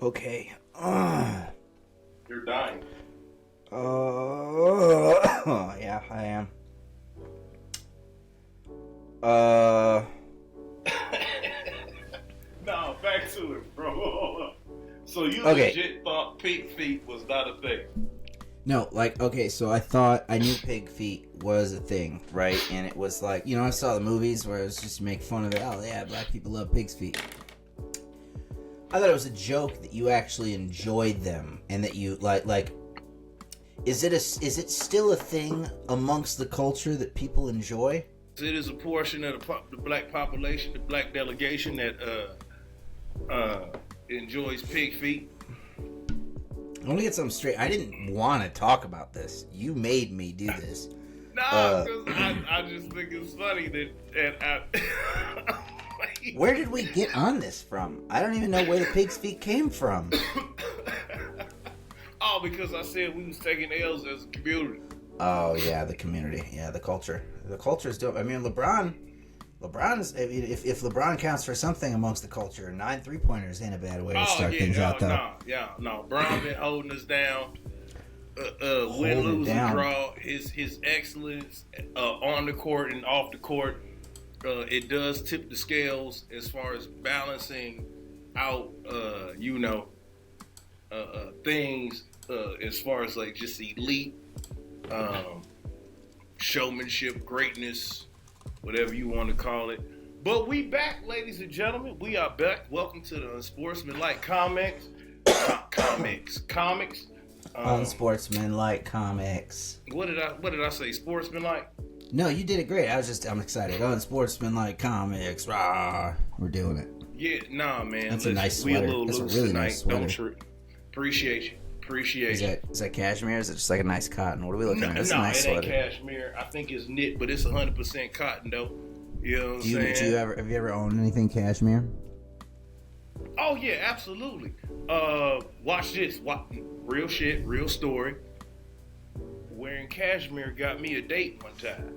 Okay. You're dying. Yeah, I am. No, back to it, bro. So you Okay. legit thought pig feet was not a thing? No, like, okay, so I knew pig feet was a thing, right? And it was like, I saw the movies where it was just make fun of it. Oh, yeah, black people love pig's feet. I thought it was a joke that you actually enjoyed them and that you, like, is it still a thing amongst the culture that people enjoy? It is a portion of the black population, the black delegation that enjoys pig feet. I want to get something straight. I didn't want to talk about this. You made me do this. Nah, because I just think it's funny that Where did we get on this from? I don't even know where the pig's feet came from. Oh, because I said we was taking L's as a community. Oh, yeah, the community. Yeah, the culture. The culture is dope. I mean, LeBron's, if LeBron counts for something amongst the culture, 9 3-pointers ain't a bad way to start things out, though. No. Brown been holding us down. Win, lose, and draw. His excellence on the court and off the court. It does tip the scales as far as balancing out, things as far as like just elite showmanship, greatness, whatever you want to call it. But we back, ladies and gentlemen. We are back. Welcome to the Unsportsmanlike Comics. Comics. Unsportsmanlike Comics. What did I say? Sportsmanlike? No, you did it great. I'm excited. Unsportsmanlike Comics. Rah. We're doing it. Yeah, nah, man. That's a nice sweater. We a little That's loose a really tonight. nice sweater. Appreciate you. Is that cashmere? Is it just like a nice cotton? What are we looking at? That's a nice it ain't sweater. cashmere. I think it's knit, but it's 100% cotton though. You know what I'm saying? Have you ever owned anything cashmere? Oh yeah, absolutely. Watch this. Real shit, real story. Wearing cashmere got me a date one time.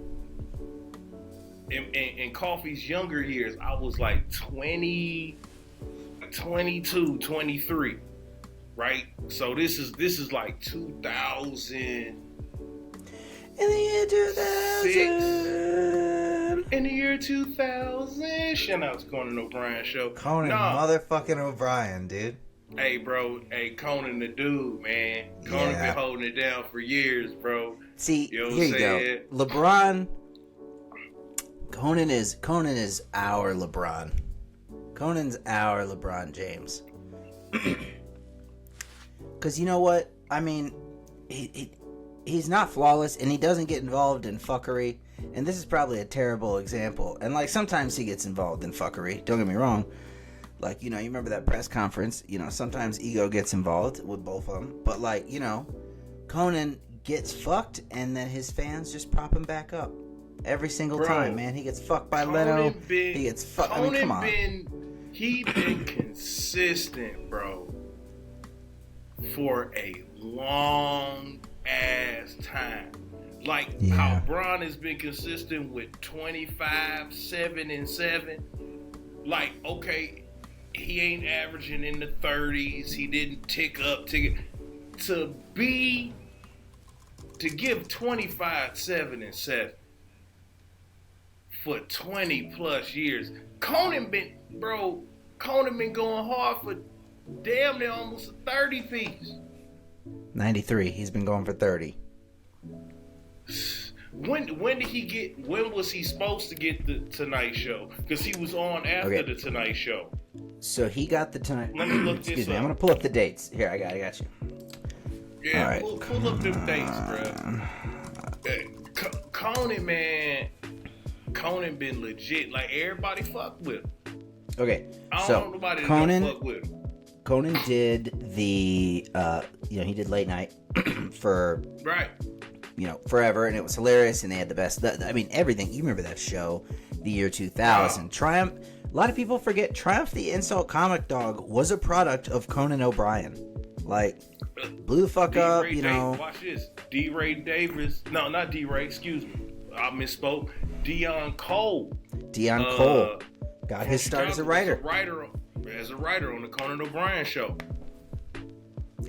In Coffee's younger years, I was like 20, 22, 23. Right? So this is like 2000. In the year 2000. In the year 2000. Shout out to Conan O'Brien show. Conan motherfucking O'Brien, dude. Hey, bro. Hey, Conan the dude, man. Conan been holding it down for years, bro. See, you know here you go. LeBron. Conan is our LeBron. Conan's our LeBron James. Because you know what? I mean, he's not flawless, and he doesn't get involved in fuckery. And this is probably a terrible example. And, like, sometimes he gets involved in fuckery. Don't get me wrong. Like, you remember that press conference? Sometimes ego gets involved with both of them. But, like, Conan gets fucked, and then his fans just prop him back up. Every single time, man. He gets fucked by Leno. He gets fucked. I mean, come on. He been consistent, bro, for a long ass time. Like how Bron has been consistent with 25, 7, and 7. Like, okay, he ain't averaging in the 30s. He didn't tick up to give 25, 7, and 7 for 20 plus years. Conan been going hard for damn near almost 30 piece. 93. He's been going for 30. When was he supposed to get the Tonight Show? Because he was on after the Tonight Show. So he got the Tonight. Let me look Excuse this me. up. I'm gonna pull up the dates. Here, I got you. Yeah, all right. pull up them dates, bro. Conan, man. Conan been legit. Like, everybody fucked with him. Okay, I don't know nobody that Conan fuck with him. Conan did the he did late night for forever, and it was hilarious, and they had the best. I mean, everything. You remember that show, the year 2000. Wow. Triumph. A lot of people forget Triumph the Insult Comic Dog was a product of Conan O'Brien. Like, blew the fuck up, Watch this. D-Ray Davis. No, not D-Ray. Excuse me. I misspoke. Deon Cole. Cole. Got his start as a writer. As a writer on the Conan O'Brien show.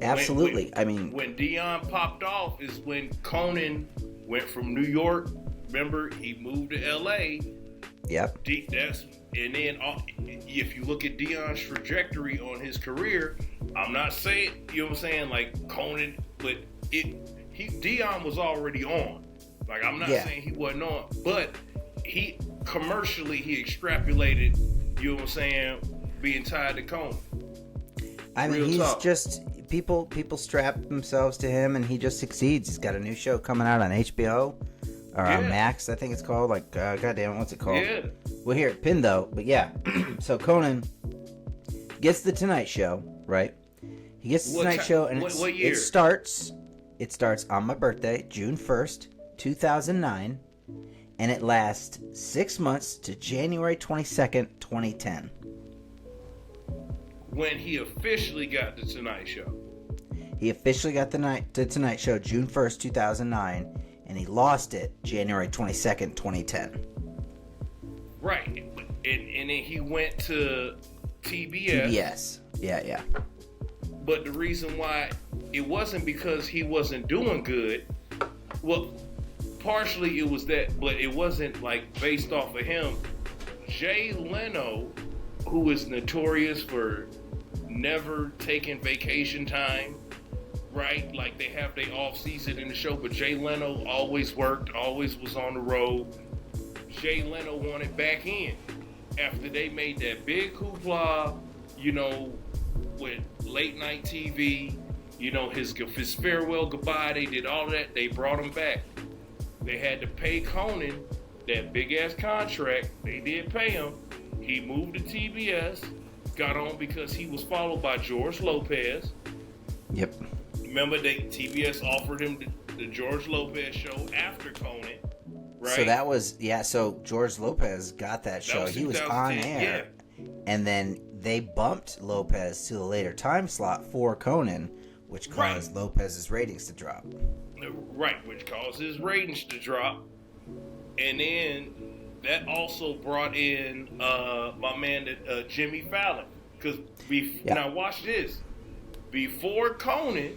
Absolutely. When Dion popped off is when Conan went from New York. Remember, he moved to L.A. Yep. And then if you look at Dion's trajectory on his career, I'm not saying, you know what I'm saying, like Conan, but Dion was already on. Like, I'm not saying he wasn't on, but he extrapolated, you know what I'm saying, being tied to Conan. He's just people strap themselves to him, and he just succeeds. He's got a new show coming out on HBO or on Max, I think it's called. Like, goddamn, what's it called? Yeah. Well, here, pin though, but yeah. So Conan gets the Tonight Show, right? He gets the Tonight Show, and what year? It starts on my birthday, June 1st, 2009, and it lasts 6 months to January 22nd, 2010. When he officially got the Tonight Show. He officially got the Tonight Show June 1st, 2009, and he lost it January 22nd, 2010. Right. And then he went to TBS. TBS. Yeah. But the reason why it wasn't because he wasn't doing good. Well, partially it was that, but it wasn't like based off of him. Jay Leno, who is notorious for never taking vacation time, right? Like, they have their off season in the show, but Jay Leno always worked, always was on the road. Jay Leno wanted back in after they made that big hoopla, you know, with late night TV, you know, his farewell goodbye. They did all that. They brought him back. They had to pay Conan that big ass contract. They did pay him. He moved to TBS, got on because he was followed by George Lopez. Yep. Remember, TBS offered him the George Lopez show after Conan, right? So that was, so George Lopez got that show. He was on air. Yeah. And then they bumped Lopez to the later time slot for Conan, which caused Lopez's ratings to drop. Right, which caused his ratings to drop. And then that also brought in my man, Jimmy Fallon. Because now watch this. Before Conan,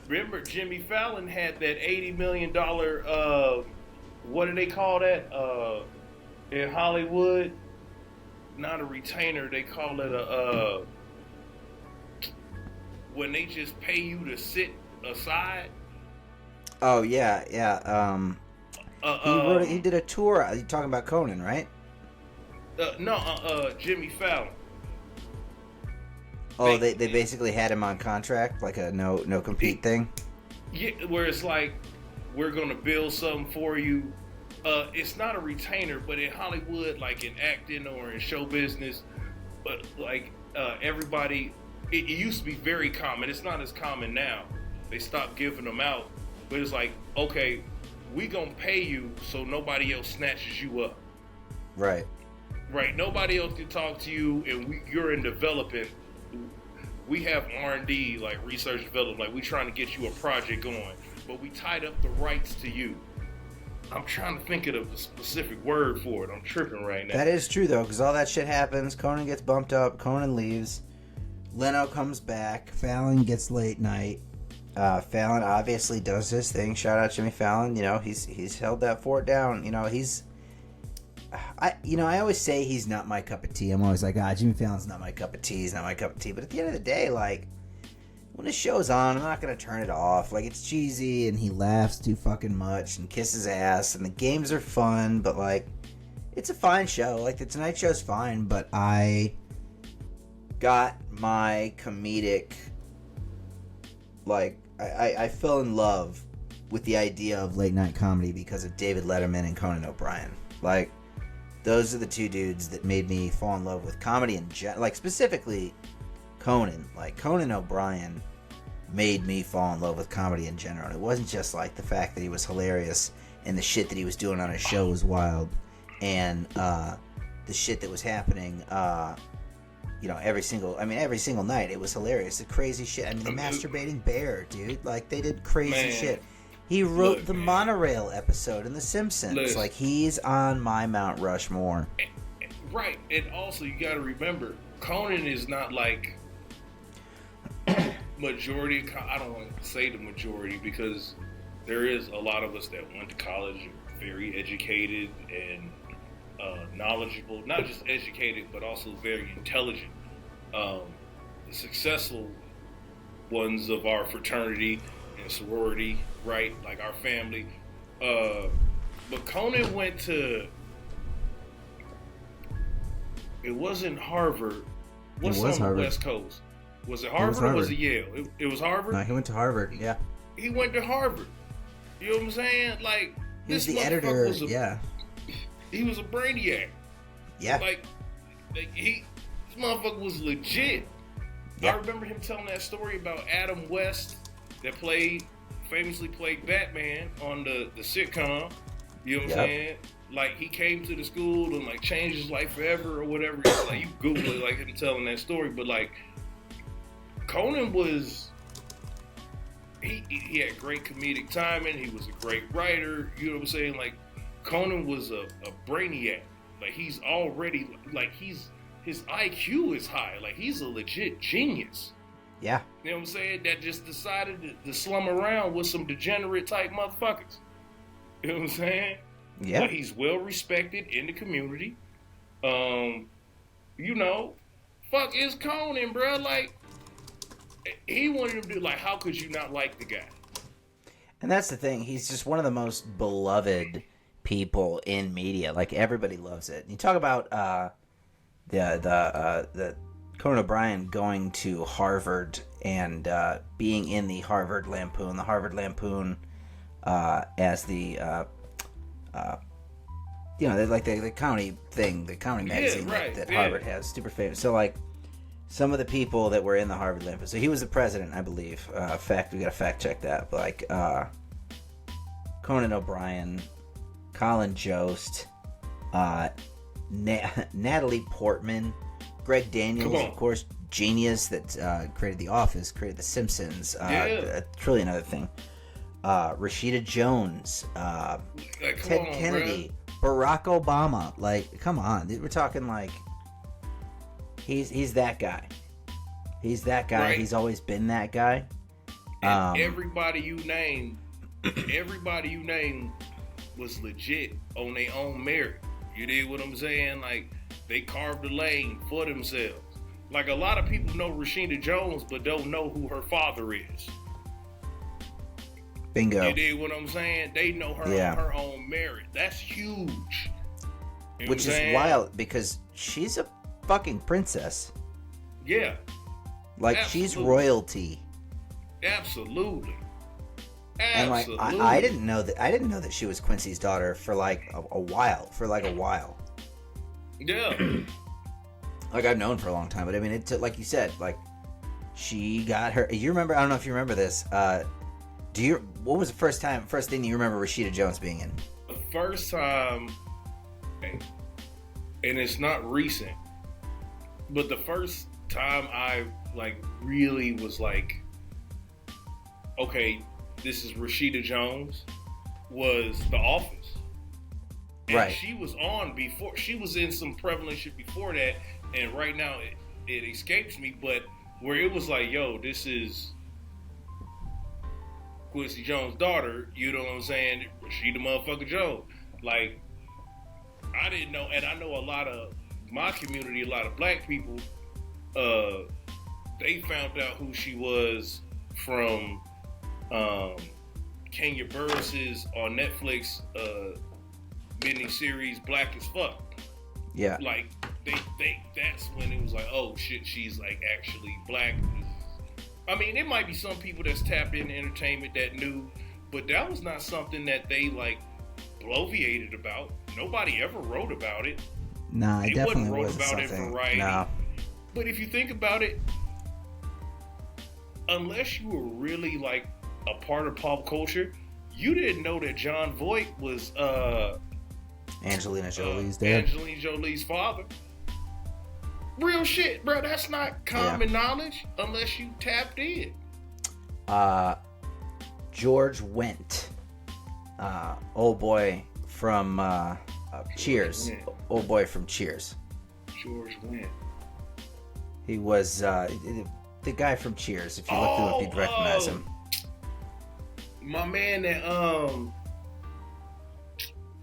remember Jimmy Fallon had that $80 million, what do they call that in Hollywood? Not a retainer, they call it when they just pay you to sit aside. Oh, yeah. He did a tour. You're talking about Conan, right? Jimmy Fallon. Oh, they basically had him on contract, like a no compete thing? Yeah, where it's like, we're going to build something for you. It's not a retainer, but in Hollywood, like in acting or in show business, but like everybody, it used to be very common. It's not as common now. They stopped giving them out. But it's like, okay, we going to pay you so nobody else snatches you up. Right. Nobody else can talk to you, and you're in developing. We have R&D, like research development, like we trying to get you a project going, but we tied up the rights to you. I'm trying to think of a specific word for it. I'm tripping right now. That is true, though, because all that shit happens. Conan gets bumped up. Conan leaves. Leno comes back. Fallon gets late night. Fallon obviously does his thing. Shout out Jimmy Fallon. You know, he's held that fort down. You know, I always say he's not my cup of tea. I'm always like, Jimmy Fallon's not my cup of tea. He's not my cup of tea. But at the end of the day, like, when the show's on, I'm not going to turn it off. Like, it's cheesy, and he laughs too fucking much and kisses ass, and the games are fun, but, like, it's a fine show. Like, the Tonight Show's fine, but I got my comedic, like, I fell in love with the idea of late night comedy because of David Letterman and Conan O'Brien. Like, those are the two dudes that made me fall in love with comedy in like, specifically Conan. Like, Conan O'Brien made me fall in love with comedy in general. It wasn't just like the fact that he was hilarious and the shit that he was doing on his show was wild, and the shit that was happening every single night it was hilarious. The crazy shit. I mean, the masturbating bear, dude. Like, they did crazy shit. He wrote the monorail episode in The Simpsons. Like, he's on my Mount Rushmore. Right, and also you got to remember, Conan is not like majority. I don't want to say the majority because there is a lot of us that went to college, very educated and knowledgeable. Not just educated, but also very intelligent. The successful ones of our fraternity and sorority, right? Like our family. But Conan went to. It wasn't Harvard. What's on Harvard. the West Coast? Was it Harvard or was it Yale? It was Harvard? No, he went to Harvard, yeah. He went to Harvard. You know what I'm saying? Like, he was the editor, yeah. He was a brainiac. Yeah. Like this motherfucker was legit. Yeah. I remember him telling that story about Adam West that famously played Batman on the sitcom. You know what I'm saying? Like, he came to the school and, like, changed his life forever or whatever. It's like, you Google it, like, him telling that story. But, like, Conan was... He had great comedic timing. He was a great writer. You know what I'm saying? Like, Conan was a brainiac. Like, he's already... Like, his IQ is high. Like, he's a legit genius. Yeah. You know what I'm saying? That just decided to slum around with some degenerate-type motherfuckers. You know what I'm saying? Yeah. But he's well respected in the community. You know, fuck is Conan, bro. Like, he wanted to do, like, how could you not like the guy? And that's the thing. He's just one of the most beloved people in media. Like, everybody loves it. You talk about the Conan O'Brien going to Harvard and being in the Harvard Lampoon. The Harvard Lampoon as the you know, like the comedy thing, the comedy magazine that Harvard has, super famous. So, like, some of the people that were in the Harvard Lampoon. So he was the president, I believe. We gotta fact check that. But, like, Conan O'Brien, Colin Jost, Natalie Portman, Greg Daniels, of course, genius that created The Office, created The Simpsons, a trillion other things. Rashida Jones, Ted Kennedy, Barack Obama. Like, come on, we're talking like he's that guy. He's that guy. Right. He's always been that guy. And everybody you name was legit on their own merit. You dig what I'm saying? Like, they carved a lane for themselves. Like, a lot of people know Rashida Jones, but don't know who her father is. Bingo. You dig what I'm saying? They know her on her own merit. That's huge. You know Which is wild because she's a fucking princess. Yeah. Like, she's royalty. Absolutely. And, like, I didn't know that she was Quincy's daughter for like a while. Yeah. Like, I've known for a long time, but I mean, it took, like you said, like, she got her. You remember? I don't know if you remember this. What was the first thing you remember Rashida Jones being in? The first time, and it's not recent, but the first time I, like, really was like, okay, this is Rashida Jones, was The Office. And right. She was on before. She was in some prevalent shit before that, and right now it escapes me, but where it was like, yo, this is Quincy Jones' daughter, you know what I'm saying? Rashida motherfucker Jones. Like, I didn't know, and I know a lot of my community, a lot of black people, they found out who she was from Kenya Burris's on Netflix mini-series Black as Fuck. Yeah. Like, that's when it was like, oh shit, she's like actually black. I mean, it might be some people that's tapped into entertainment that knew, but that was not something that they, like, bloviated about. Nobody ever wrote about it. No, it definitely wrote wasn't about something. It in Variety. No. But if you think about it, unless you were really, like, a part of pop culture, you didn't know that John Voight was Angelina Jolie's dad. Angelina Jolie's father. Real shit, bro. That's not common knowledge unless you tapped in. George Wendt, old boy from Cheers. Old boy from Cheers. George Wendt? He was the guy from Cheers. If you looked him up, you'd recognize him. My man that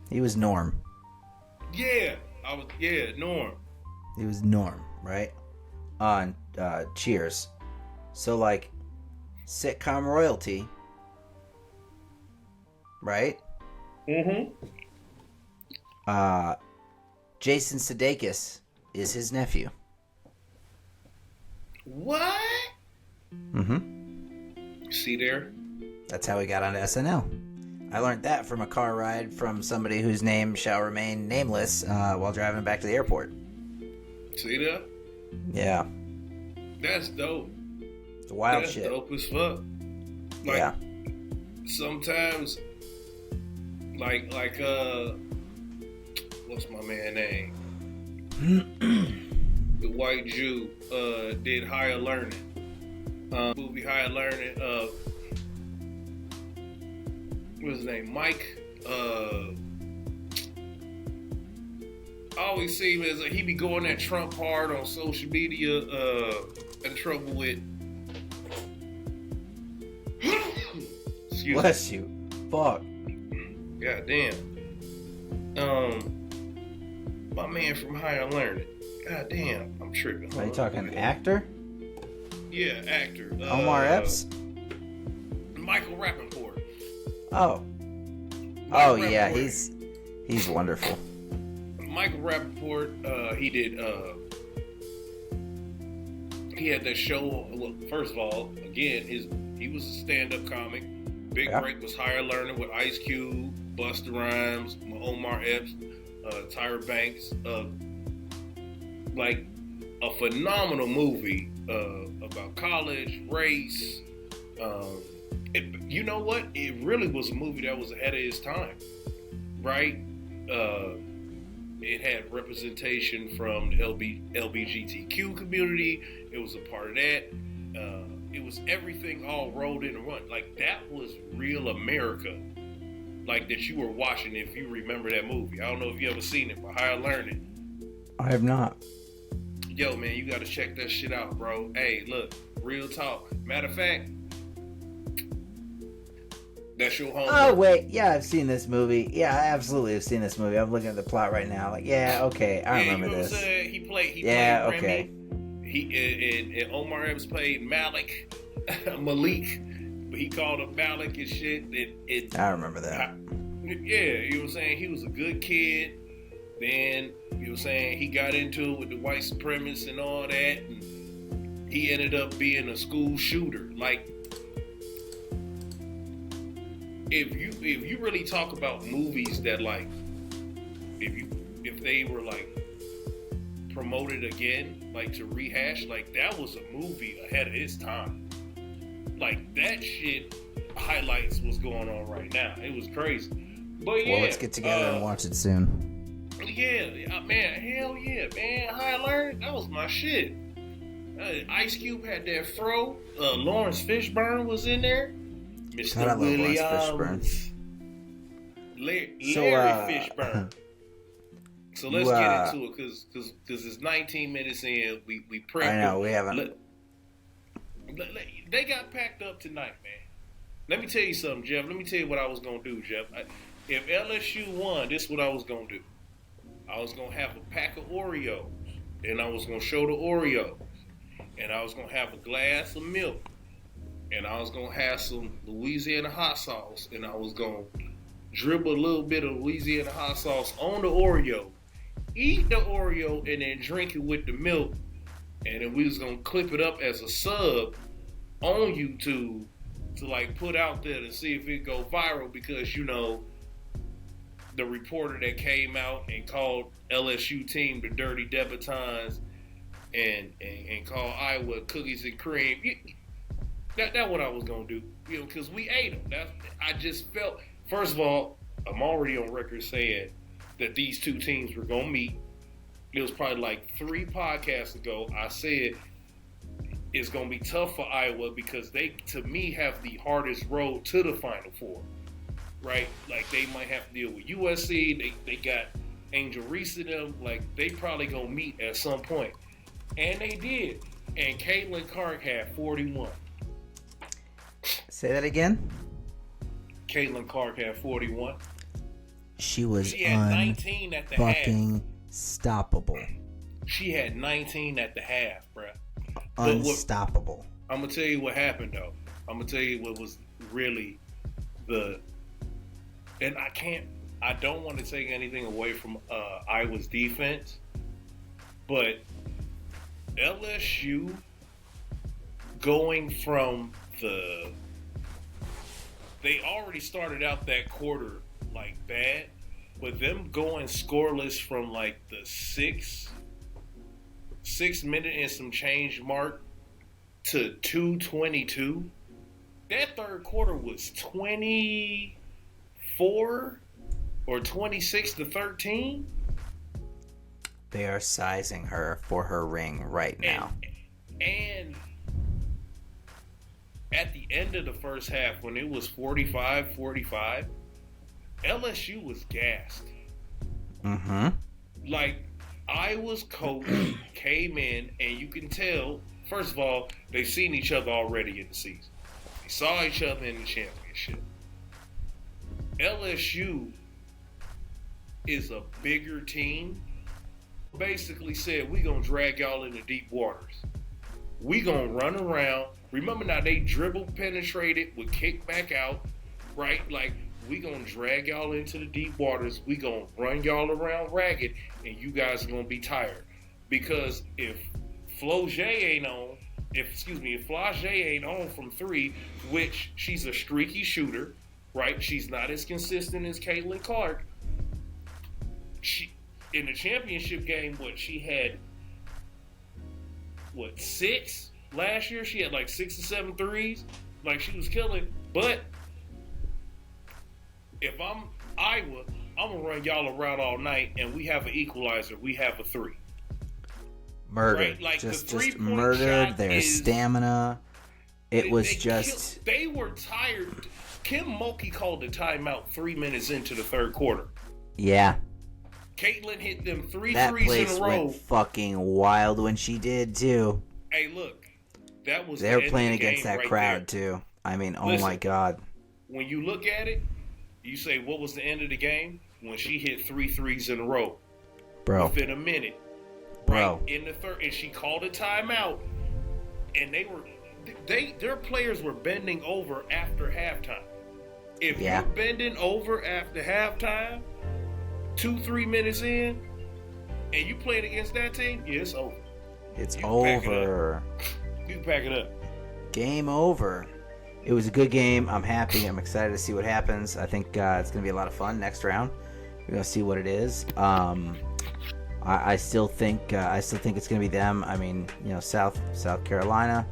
He was Norm. Norm. He was Norm, right? On Cheers. So like sitcom royalty, right? Mm-hmm. Jason Sudeikis is his nephew. What? Mm-hmm. See there? That's how he got onto SNL. I learned that from a car ride from somebody whose name shall remain nameless while driving back to the airport. See that? Yeah. That's dope. It's wild shit. That's dope as fuck. Like, yeah. Sometimes, like, what's my man name? The white Jew did Higher Learning. Movie Higher Learning. What's his name? Mike. I always see him as he be going at Trump hard on social media. In trouble with. Bless you. Fuck. God damn. My man from Higher Learning. God damn, I'm tripping. Are you talking actor? Yeah, actor. Omar Epps? Michael Rappaport. Oh. Michael Rappaport. Yeah, he's wonderful. Michael Rappaport, he did, he had that show. Well, first of all, again, he was a stand-up comic. Big Break was Higher Learning with Ice Cube, Busta Rhymes, Omar Epps, Tyra Banks. Like a phenomenal movie about college, race. You know what? It really was a movie that was ahead of its time, right? It had representation from the LGBTQ community. It was a part of that. It was everything all rolled in one. Like, that was real America. Like, that you were watching, if you remember that movie. I don't know if you ever seen it, but Higher Learning. I have not. Yo, man, you gotta check that shit out, bro. Hey, look, real talk. Matter of fact, that's your homework. Oh, wait. Yeah, I've seen this movie. Yeah, I absolutely have seen this movie. I'm looking at the plot right now. Like, yeah, okay. I remember you know this. What I'm saying? He played okay. Remy. And Omar Epps played Malik. Malik. But he called him Malik and shit. I remember that. Yeah, you know what I'm saying? He was a good kid. Then, you know what I'm saying, he got into it with the white supremacists and all that, and he ended up being a school shooter. Like, if you really talk about movies that, like, if they were like promoted again, like to rehash, like, that was a movie ahead of its time. Like, that shit highlights what's going on right now. It was crazy. But yeah, well, let's get together and watch it soon. Yeah, man, hell yeah, man. Higher Learning, that was my shit. Ice Cube had that fro. Lawrence Fishburne was in there. Mr. Williams. Larry Fishburne. So let's get into it, because it's 19 minutes in. We prepped. I know, we haven't. They got packed up tonight, man. Let me tell you something, Jeff. Let me tell you what I was going to do, Jeff. If LSU won, this is what I was going to do. I was going to have a pack of Oreos, and I was going to show the Oreos, and I was going to have a glass of milk, and I was going to have some Louisiana hot sauce, and I was going to dribble a little bit of Louisiana hot sauce on the Oreo, eat the Oreo, and then drink it with the milk, and then we was going to clip it up as a sub on YouTube to, like, put out there to see if it go viral, because, you know, the reporter that came out and called LSU team the Dirty Debutants and called Iowa cookies and cream. That's what I was gonna do, you know, because we ate them. I just felt. First of all, I'm already on record saying that these two teams were gonna meet. It was probably like 3 podcasts ago. I said it's gonna be tough for Iowa because they, to me, have the hardest road to the Final Four. Right, like they might have to deal with USC. They got Angel Reese and them, like, they probably gonna meet at some point. And they did. And Caitlin Clark had 41. Say that again? Caitlin Clark had 41. She was She had 19 at the half. Stoppable. She had 19 at the half, bruh. Unstoppable. I'm gonna tell you what happened, though. I'm gonna tell you what was really and I don't want to take anything away from Iowa's defense, but LSU going from they already started out that quarter like bad, but them going scoreless from like the 6 minute and some change mark to 2:22. That third quarter was 24 or 26-13. They are sizing her for her ring right now. And at the end of the first half, when it was 45-45, LSU was gassed. Mm-hmm. Like, Iowa's coach came in, and you can tell, first of all, they've seen each other already in the season. They saw each other in the championship. LSU is a bigger team. Basically said, we gonna drag y'all into deep waters. We gonna run around. Remember now, they dribble penetrated, would kick back out, right? Like, we gonna drag y'all into the deep waters. We gonna run y'all around ragged, and you guys are gonna be tired. Because if Flau'jae ain't on from 3, which she's a streaky shooter, right? She's not as consistent as Caitlin Clark. She in the championship game, she had 6 last year? She had like 6 or 7 threes. Like, she was killing. But if I'm Iowa, I'm gonna run y'all around all night, and we have an equalizer. We have a 3. Murdered. Right? Like, just murdered their stamina. They were tired. Kim Mulkey called the timeout 3 minutes into the third quarter. Yeah. Caitlin hit them 3 that threes place in a row. Went fucking wild when she did too. Hey, look, that was they were playing against that crowd too. I mean, listen, oh my god. When you look at it, you say, what was the end of the game? When she hit 3 threes in a row, bro. Within a minute, bro. Right in the third, and she called a timeout, and their players were bending over after halftime. If you're bending over after halftime, 2-3 minutes in, and you playing against that team, it's over. It's over. You can pack it up. Game over. It was a good game. I'm happy. I'm excited to see what happens. I think it's going to be a lot of fun next round. We're going to see what it is. I still think it's going to be them. I mean, South Carolina.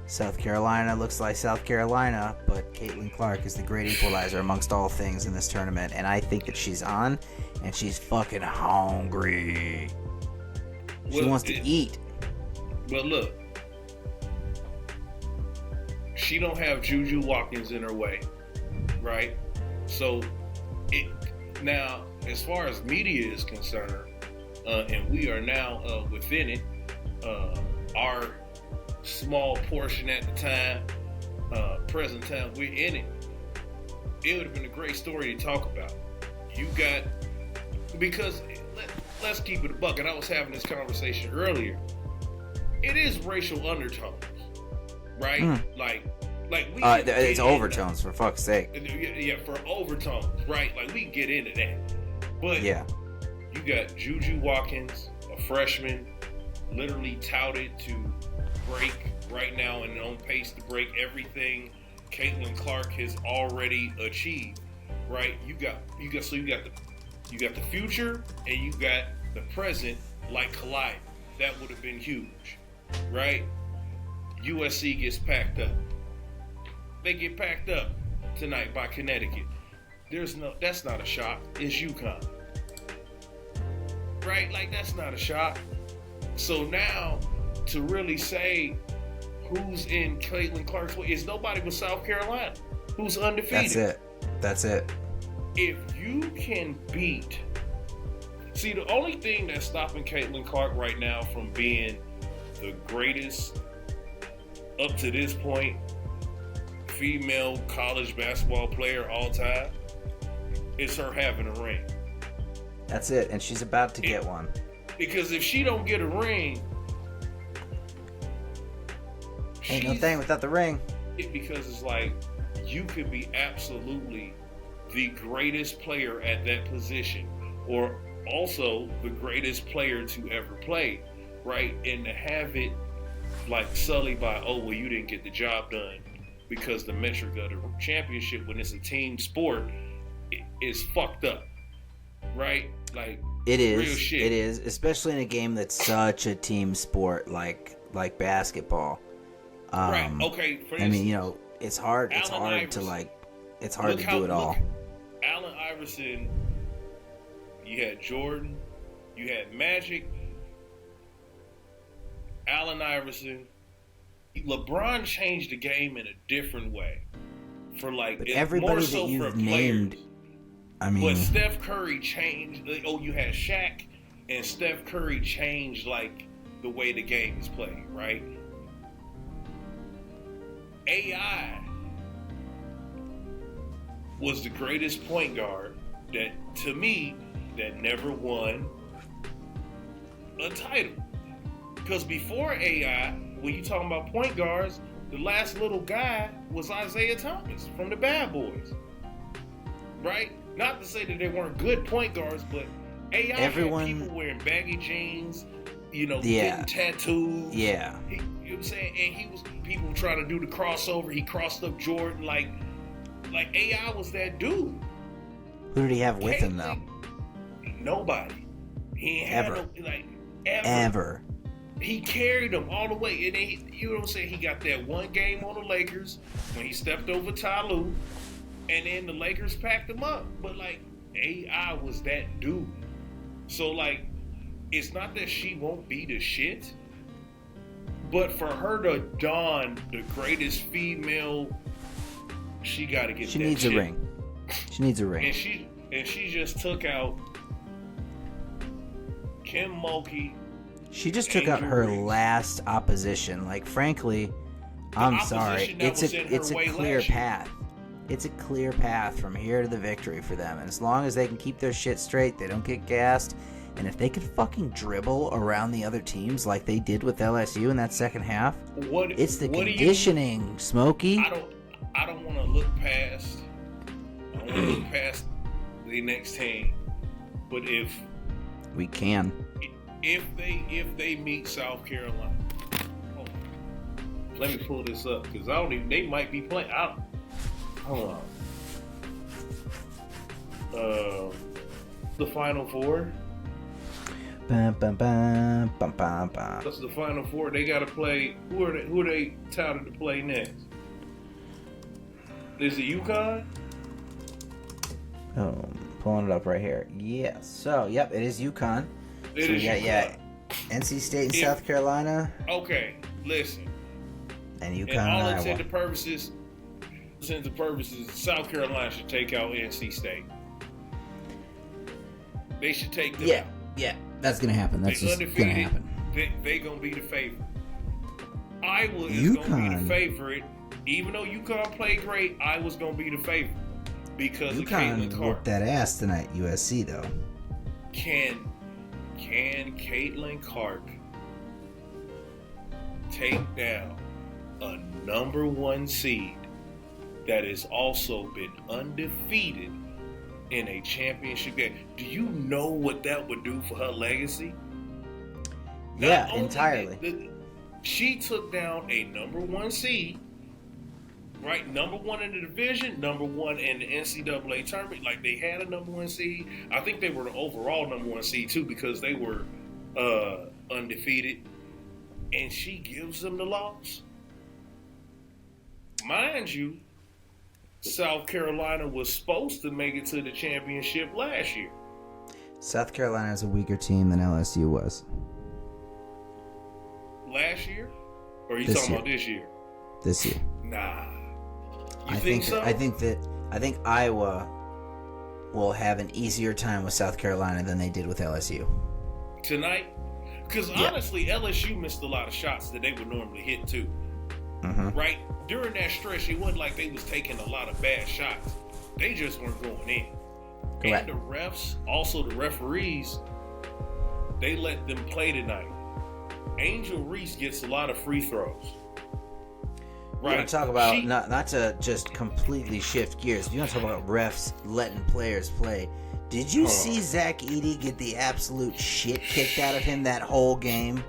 South Carolina looks like South Carolina, but Caitlin Clark is the great equalizer amongst all things in this tournament, and I think that she's on, and she's fucking hungry. She wants to eat. But look, she don't have Juju Watkins in her way, right? So, now, as far as media is concerned, and we are now within it, our small portion at the time, present time, we're in it. It would have been a great story to talk about. Because let's keep it a buck, and I was having this conversation earlier. It is racial undertones, right? Like we. It's overtones, for fuck's sake. Yeah, for overtones, right? Like, we can get into that, but yeah, you got Juju Watkins, a freshman, literally touted to break right now and on pace to break everything Caitlin Clark has already achieved, right? You got the future and you got the present like colliding. That would have been huge, right? USC gets packed up. They get packed up tonight by Connecticut. That's not a shock. It's UConn, right? Like, that's not a shock. So now, to really say who's in Caitlin Clark's way, is nobody but South Carolina, who's undefeated. That's it. If you can beat See, the only thing that's stopping Caitlin Clark right now from being the greatest up to this point female college basketball player all time is her having a ring. That's it, and she's about to get one. Because if she don't get a ring, ain't no thing without the ring. Because it's like, you could be absolutely the greatest player at that position, or also the greatest player to ever play, right? And to have it like sullied by, oh, well, you didn't get the job done because the metric of the championship when it's a team sport is fucked up, right? Like, it is. Real shit. It is, especially in a game that's such a team sport like basketball. Right. Okay. For instance, I mean, you know, it's hard. It's Allen hard Iverson. to like. It's hard to do it all. Allen Iverson. You had Jordan. You had Magic. Allen Iverson. LeBron changed the game in a different way. For like, but everybody more so that you've for named. Players. I mean, but Steph Curry changed. Oh, you had Shaq, and Steph Curry changed like the way the game is played, right? AI was the greatest point guard that, to me, that never won a title. Because before AI, when you talking about point guards, the last little guy was Isaiah Thomas from the Bad Boys, right? Not to say that they weren't good point guards, but AI had people wearing baggy jeans, you know, getting tattoos. Yeah. You know what I'm saying? And he was people trying to do the crossover. He crossed up Jordan like AI was that dude. Who did he have with him though? Nobody. He ain't had no, like ever. He carried them all the way, and then you know what I'm saying. He got that one game on the Lakers when he stepped over Ty Lue, and then the Lakers packed him up. But like AI was that dude. So like, it's not that she won't be the shit, but for her to don the greatest female, she got to get. She needs a ring. She needs a ring. And she just took out Kim Mulkey. She just took out her last opposition. Like, frankly, I'm sorry. It's a clear path. It's a clear path from here to the victory for them. And as long as they can keep their shit straight, they don't get gassed. And if they could fucking dribble around the other teams like they did with LSU in that second half, it's the conditioning, Smokey. I don't want to look past. I want to look past the next team. But if we can. If they meet South Carolina, let me pull this up because they might be playing. Hold on. The Final Four. Bum, bum, bum, bum, bum, bum. That's the Final Four. They got to play. Who are they touted to play next? Is it UConn? Oh, pulling it up right here. Yeah. So, yep, it is UConn. Yeah. NC State and South Carolina. Okay, listen. And UConn and all and intents and purposes, South Carolina should take out NC State. They should take them out. Yeah, that's gonna happen. That's just gonna happen. They gonna be the favorite. Iowa is gonna be the favorite. Even though UConn played great, Iowa's gonna be the favorite because UConn whooped that ass tonight. USC though. Can Caitlin Clark take down a number one seed that has also been undefeated in a championship game? Do you know what that would do for her legacy? Yeah, entirely. She took down a number one seed, right? Number one in the division, number one in the NCAA tournament. Like, they had a number one seed. I think they were the overall number one seed too because they were undefeated. And she gives them the loss. Mind you, South Carolina was supposed to make it to the championship last year. South Carolina is a weaker team than LSU was. Last year? Or are you talking about this year? This year. Nah. I think so? I think Iowa will have an easier time with South Carolina than they did with LSU. Tonight? Because honestly, LSU missed a lot of shots that they would normally hit too. Mm-hmm. Right? During that stretch, it wasn't like they was taking a lot of bad shots. They just weren't going in. Correct. And the refs, also the referees, they let them play tonight. Angel Reese gets a lot of free throws. Right. You want to talk about, not to just completely shift gears, you want to talk about refs letting players play. Did you see Zach Edey get the absolute shit kicked out of him that whole game?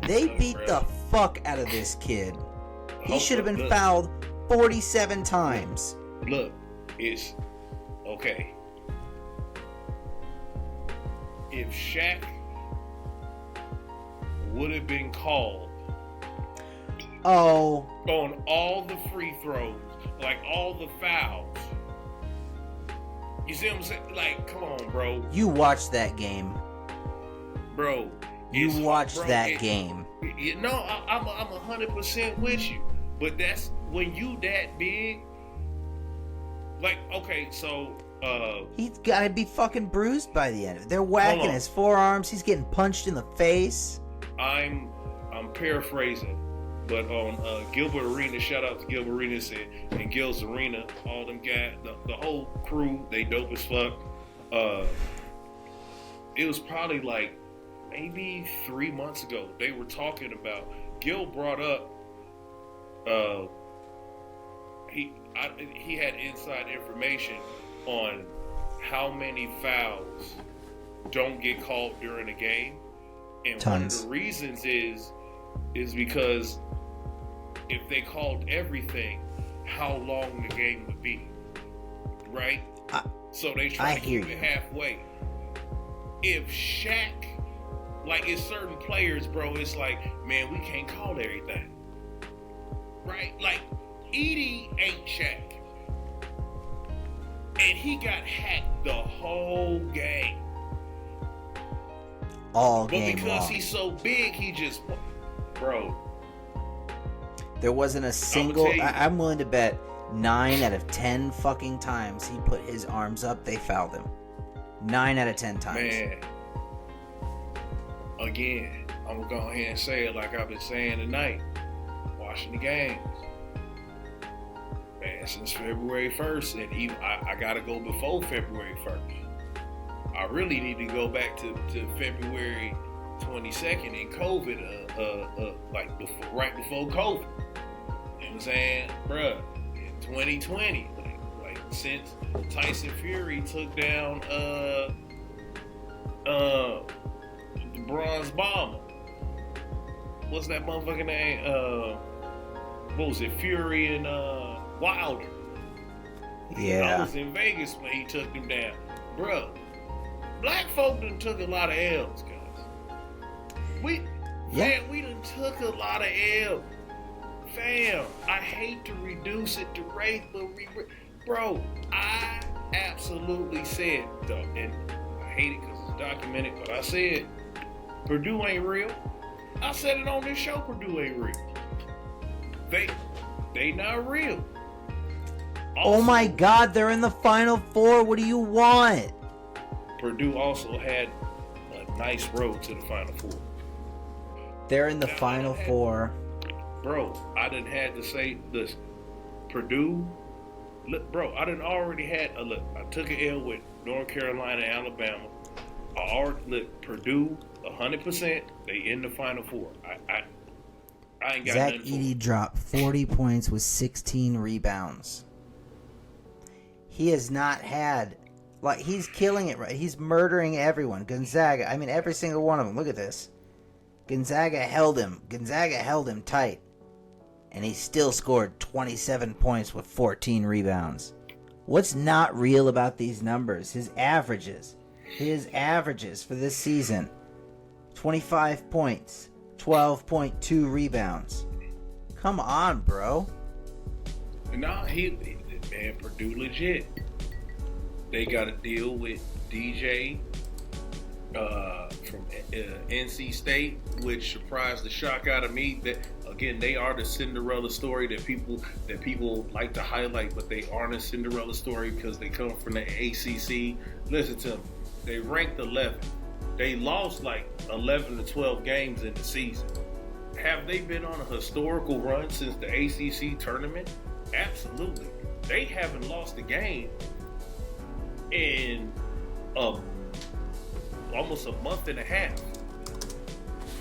They beat the fuck out of this kid. He should have been fouled 47 times. Look, it's okay. If Shaq would have been called on all the free throws, like all the fouls, you see what I'm saying? Like, come on, bro. You watched that game. Bro. You watched that game. No, I'm 100% with you. But that's when you that big. Like, okay, so he's gotta be fucking bruised by the end. They're whacking his forearms. He's getting punched in the face. I'm paraphrasing, but on Gilbert Arena, shout out to Gilbert Arena and Gil's Arena, all them guys, the whole crew, they dope as fuck. It was probably like maybe 3 months ago. They were talking about. Gil brought up. He had inside information on how many fouls don't get called during a game, and Tons. one of the reasons is because if they called everything, how long the game would be, right? So they try to keep it halfway. If Shaq, like it's certain players, bro, it's like, man, we can't call everything, right? Like Edey ain't Shaq. And he got hacked the whole game. But because long. He's so big, he just... Bro. There wasn't a single... I'm willing to bet 9 out of 10 fucking times he put his arms up, they fouled him. 9 out of 10 times. Man. Again, I'm going to go ahead and say it like I've been saying tonight. Watching the games. Man, since February 1st, and even I gotta go before February 1st. I really need to go back to February 22nd in COVID, like right before COVID. You know what I'm saying? Bruh, in 2020, like since Tyson Fury took down the bronze bomber. What's that motherfucking name? What was it? Fury and Wilder. Yeah. I was in Vegas when he took them down. Bro, black folk done took a lot of L's, guys. We done took a lot of L's. Fam, I hate to reduce it to race, but bro, I absolutely said, though, and I hate it because it's documented, but I said, Purdue ain't real. I said it on this show, Purdue ain't real. They not real. Also, oh my God, they're in the Final Four. What do you want? Purdue also had a nice road to the Final Four. They're in the Final Four. Bro, I done had to say this. Purdue, look, bro, I done already had a look. I took an L with North Carolina, Alabama. I already look Purdue 100%. They in the Final Four. I ain't got Zach nothing Edey dropped 40 points with 16 rebounds. He has not had, like, he's killing it, right? He's murdering everyone. Gonzaga, I mean, every single one of them. Look at this. Gonzaga held him tight. And he still scored 27 points with 14 rebounds. What's not real about these numbers? His averages for this season. 25 points, 12.2 rebounds. Come on, bro. Nah, man, Purdue legit. They got to deal with DJ from NC State, which surprised the shock out of me. That a again, they are the Cinderella story that people like to highlight, but they aren't a Cinderella story because they come from the ACC. Listen to them. They ranked 11th. They lost like 11 to 12 games in the season. Have they been on a historical run since the ACC tournament? Absolutely. They haven't lost a game in almost a month and a half.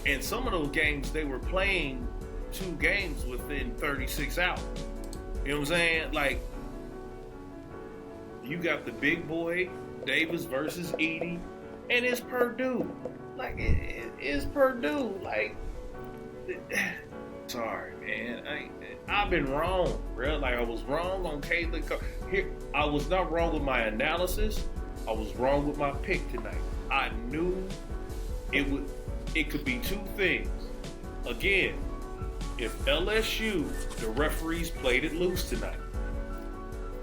And some of those games, they were playing 2 games within 36 hours. You know what I'm saying? Like, you got the big boy, Davis versus Edey, and it's Purdue. Like, it's Purdue. Like, sorry, man. I've been wrong, bro. Like, I was wrong on Caitlin. Here, I was not wrong with my analysis. I was wrong with my pick tonight. I knew it could be 2 things. Again, if LSU, the referees played it loose tonight,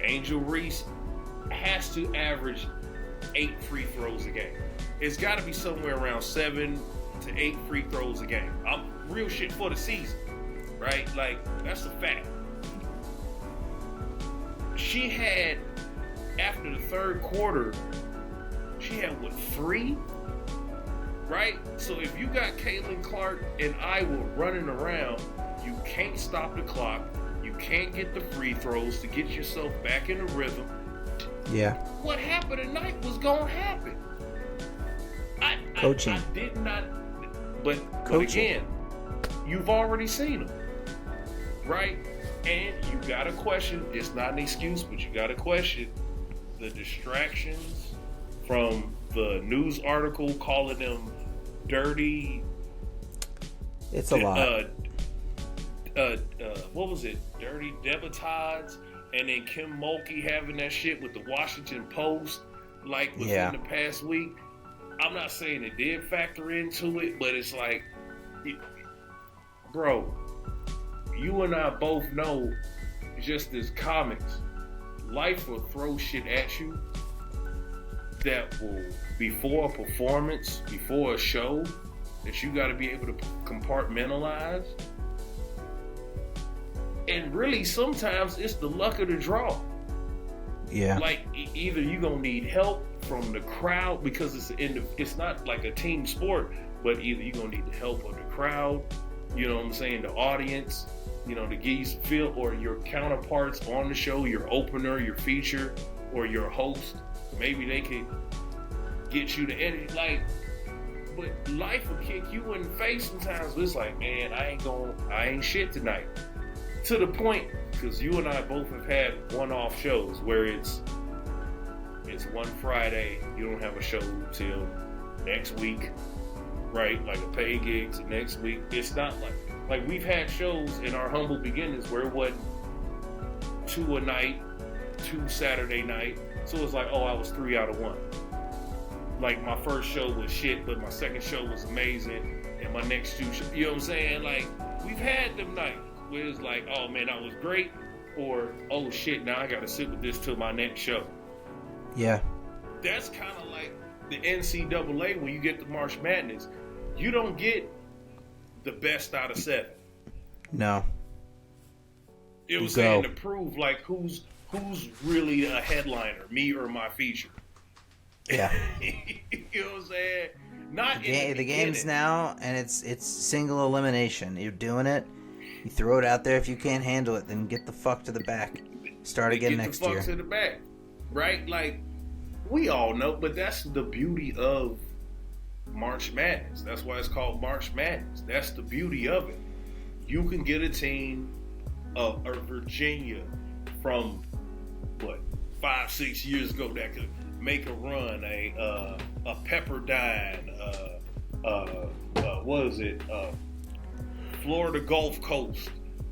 Angel Reese has to average 8 free throws a game. It's got to be somewhere around 7 to 8 free throws a game. I'm real shit for the season, right? Like, that's a fact. She had, after the 3rd quarter, she had, 3? Right? So if you got Caitlin Clark and Iowa running around, you can't stop the clock. You can't get the free throws to get yourself back in the rhythm. Yeah. What happened tonight was going to happen. Coaching. I did not. But again, you've already seen them. Right? And you got to question, it's not an excuse, but you got to question the distractions from the news article calling them dirty. It's a lot. What was it? Dirty debutantes, and then Kim Mulkey having that shit with the Washington Post, like within the past week. I'm not saying it did factor into it, but it's like, bro, you and I both know, just as comics, life will throw shit at you that will, before a performance, before a show, that you got to be able to compartmentalize. And really, sometimes it's the luck of the draw. Yeah. Like, either you're going to need help from the crowd, because it's not like a team sport, but either you're going to need the help of the crowd, you know what I'm saying, the audience, you know, to give you some feel, or your counterparts on the show, your opener, your feature, or your host. Maybe they can get you the energy. Like, but life will kick you in the face sometimes. It's like, man, I ain't shit tonight. To the point, because you and I both have had one-off shows where it's one Friday, you don't have a show till next week, right? Like a pay gigs the next week. It's not like we've had shows in our humble beginnings where it wasn't 2 a night, 2 Saturday night. So it's like, oh, I was 3 out of 1. Like, my first show was shit, but my second show was amazing, and my next 2 shows, you know what I'm saying? Like, we've had them nights where it's like, oh man, that was great, or oh shit, now I gotta sit with this till my next show. Yeah. That's kind of like the NCAA when you get to March Madness. You don't get the best out of 7. No. It was saying to prove, like, who's really a headliner, me or my feature. Yeah. You know what I'm saying? Not the game's now, and it's single elimination. You're doing it. You throw it out there. If you can't handle it, then get the fuck to the back. Start again next year. Get the fuck to the back, right? Like, we all know, but that's the beauty of March Madness. That's why it's called March Madness. That's the beauty of it. You can get a team of Virginia from 5-6 years ago that could make a run, a Pepperdine, what is it? Florida Gulf Coast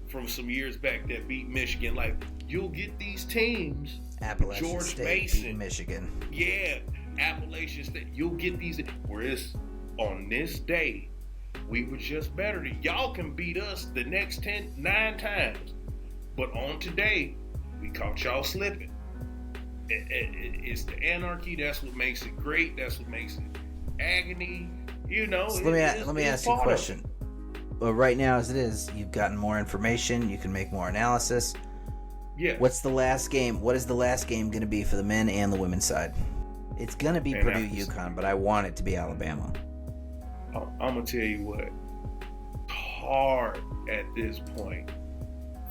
from some years back that beat Michigan. Like, you'll get these teams. Appalachian George State Mason, beat Michigan. Yeah, Appalachian State. You'll get these. Whereas on this day, we were just better than y'all. Can beat us the next 9 times, but on today, we caught y'all slipping. It's the anarchy. That's what makes it great. That's what makes it agony. You know. So let me ask you a question. right now as it is, you've gotten more information. You can make more analysis. Yeah. What's the last game? What is the last game going to be for the men and the women's side? It's going to be Purdue UConn, but I want it to be Alabama. I'm going to tell you what. Hard at this point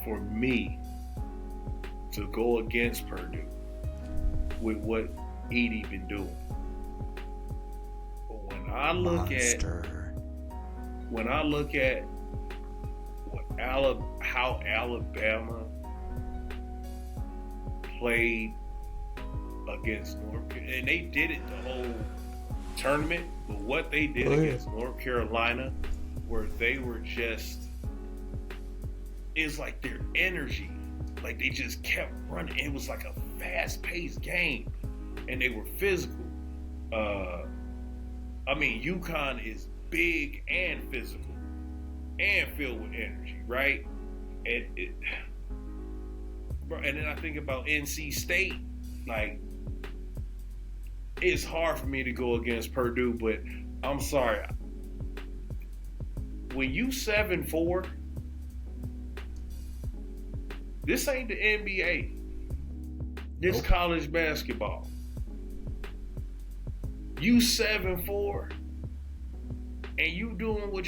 for me to go against Purdue with what Edie been doing. But when I look at how Alabama played against North Carolina, and they did it the whole tournament, but what they did against North Carolina, where they were just, it's like their energy, like they just kept running. It was like a fast-paced game, and they were physical. I mean, UConn is big and physical and filled with energy, right? And then I think about NC State. Like, it's hard for me to go against Purdue, but I'm sorry. When you 7-4, this ain't the NBA. This college basketball. You 7-4, and you doing what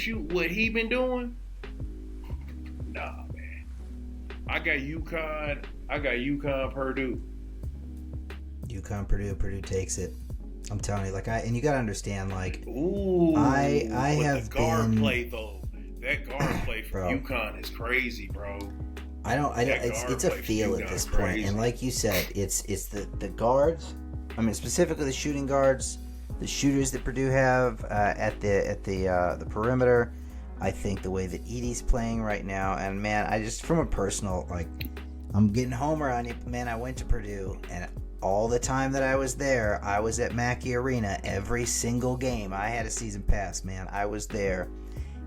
he been doing? Nah, man. I got UConn, Purdue. UConn, Purdue takes it. I'm telling you, and you gotta understand, ooh, I have the guard been play though. That guard play from UConn is crazy, bro. I don't. It's a feel at this point, and like you said, it's the guards. I mean, specifically the shooting guards, the shooters that Purdue have at the perimeter. I think the way that Edie's playing right now, and man, I just from a personal I'm getting homer on you, man. I went to Purdue and. All the time that I was there, I was at Mackey Arena every single game. I had a season pass, man. I was there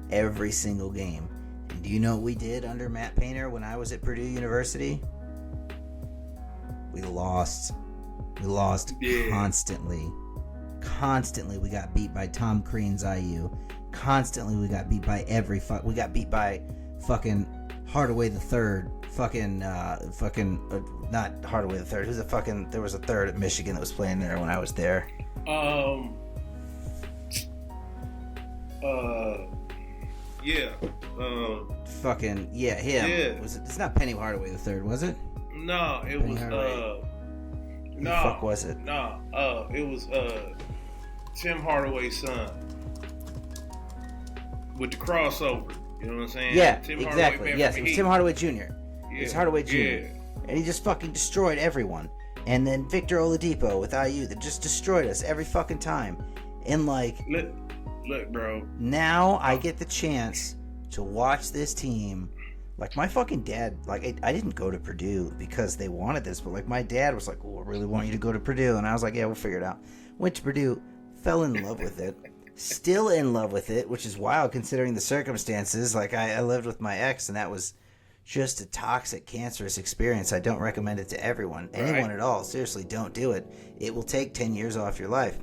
every single game. And do you know what we did under Matt Painter when I was at Purdue University? We lost. Constantly. Constantly we got beat by Tom Crean's IU. Constantly we got beat by we got beat by fucking Hardaway the Third. Not Hardaway the Third. There was a third at Michigan that was playing there when I was there. Yeah. Him. Yeah. It's not Penny Hardaway the Third, was it? No, it Penny was Hardaway. no. Who the fuck was it? No, it was Tim Hardaway's son with the crossover. You know what I'm saying? Yeah, Tim exactly. Yes, it was Tim Hardaway Jr. Yeah. It's Hardaway Jr. Yeah. And he just fucking destroyed everyone. And then Victor Oladipo with IU that just destroyed us every fucking time. And look, bro. Now I get the chance to watch this team. My fucking dad, I didn't go to Purdue because they wanted this, but my dad was like, "Oh, I really want you to go to Purdue," and I was like, "Yeah, we'll figure it out." Went to Purdue, fell in love with it, still in love with it, which is wild considering the circumstances. I lived with my ex, and that was just a toxic, cancerous experience. I don't recommend it to everyone, anyone at all. Seriously, don't do it. It will take 10 years off your life.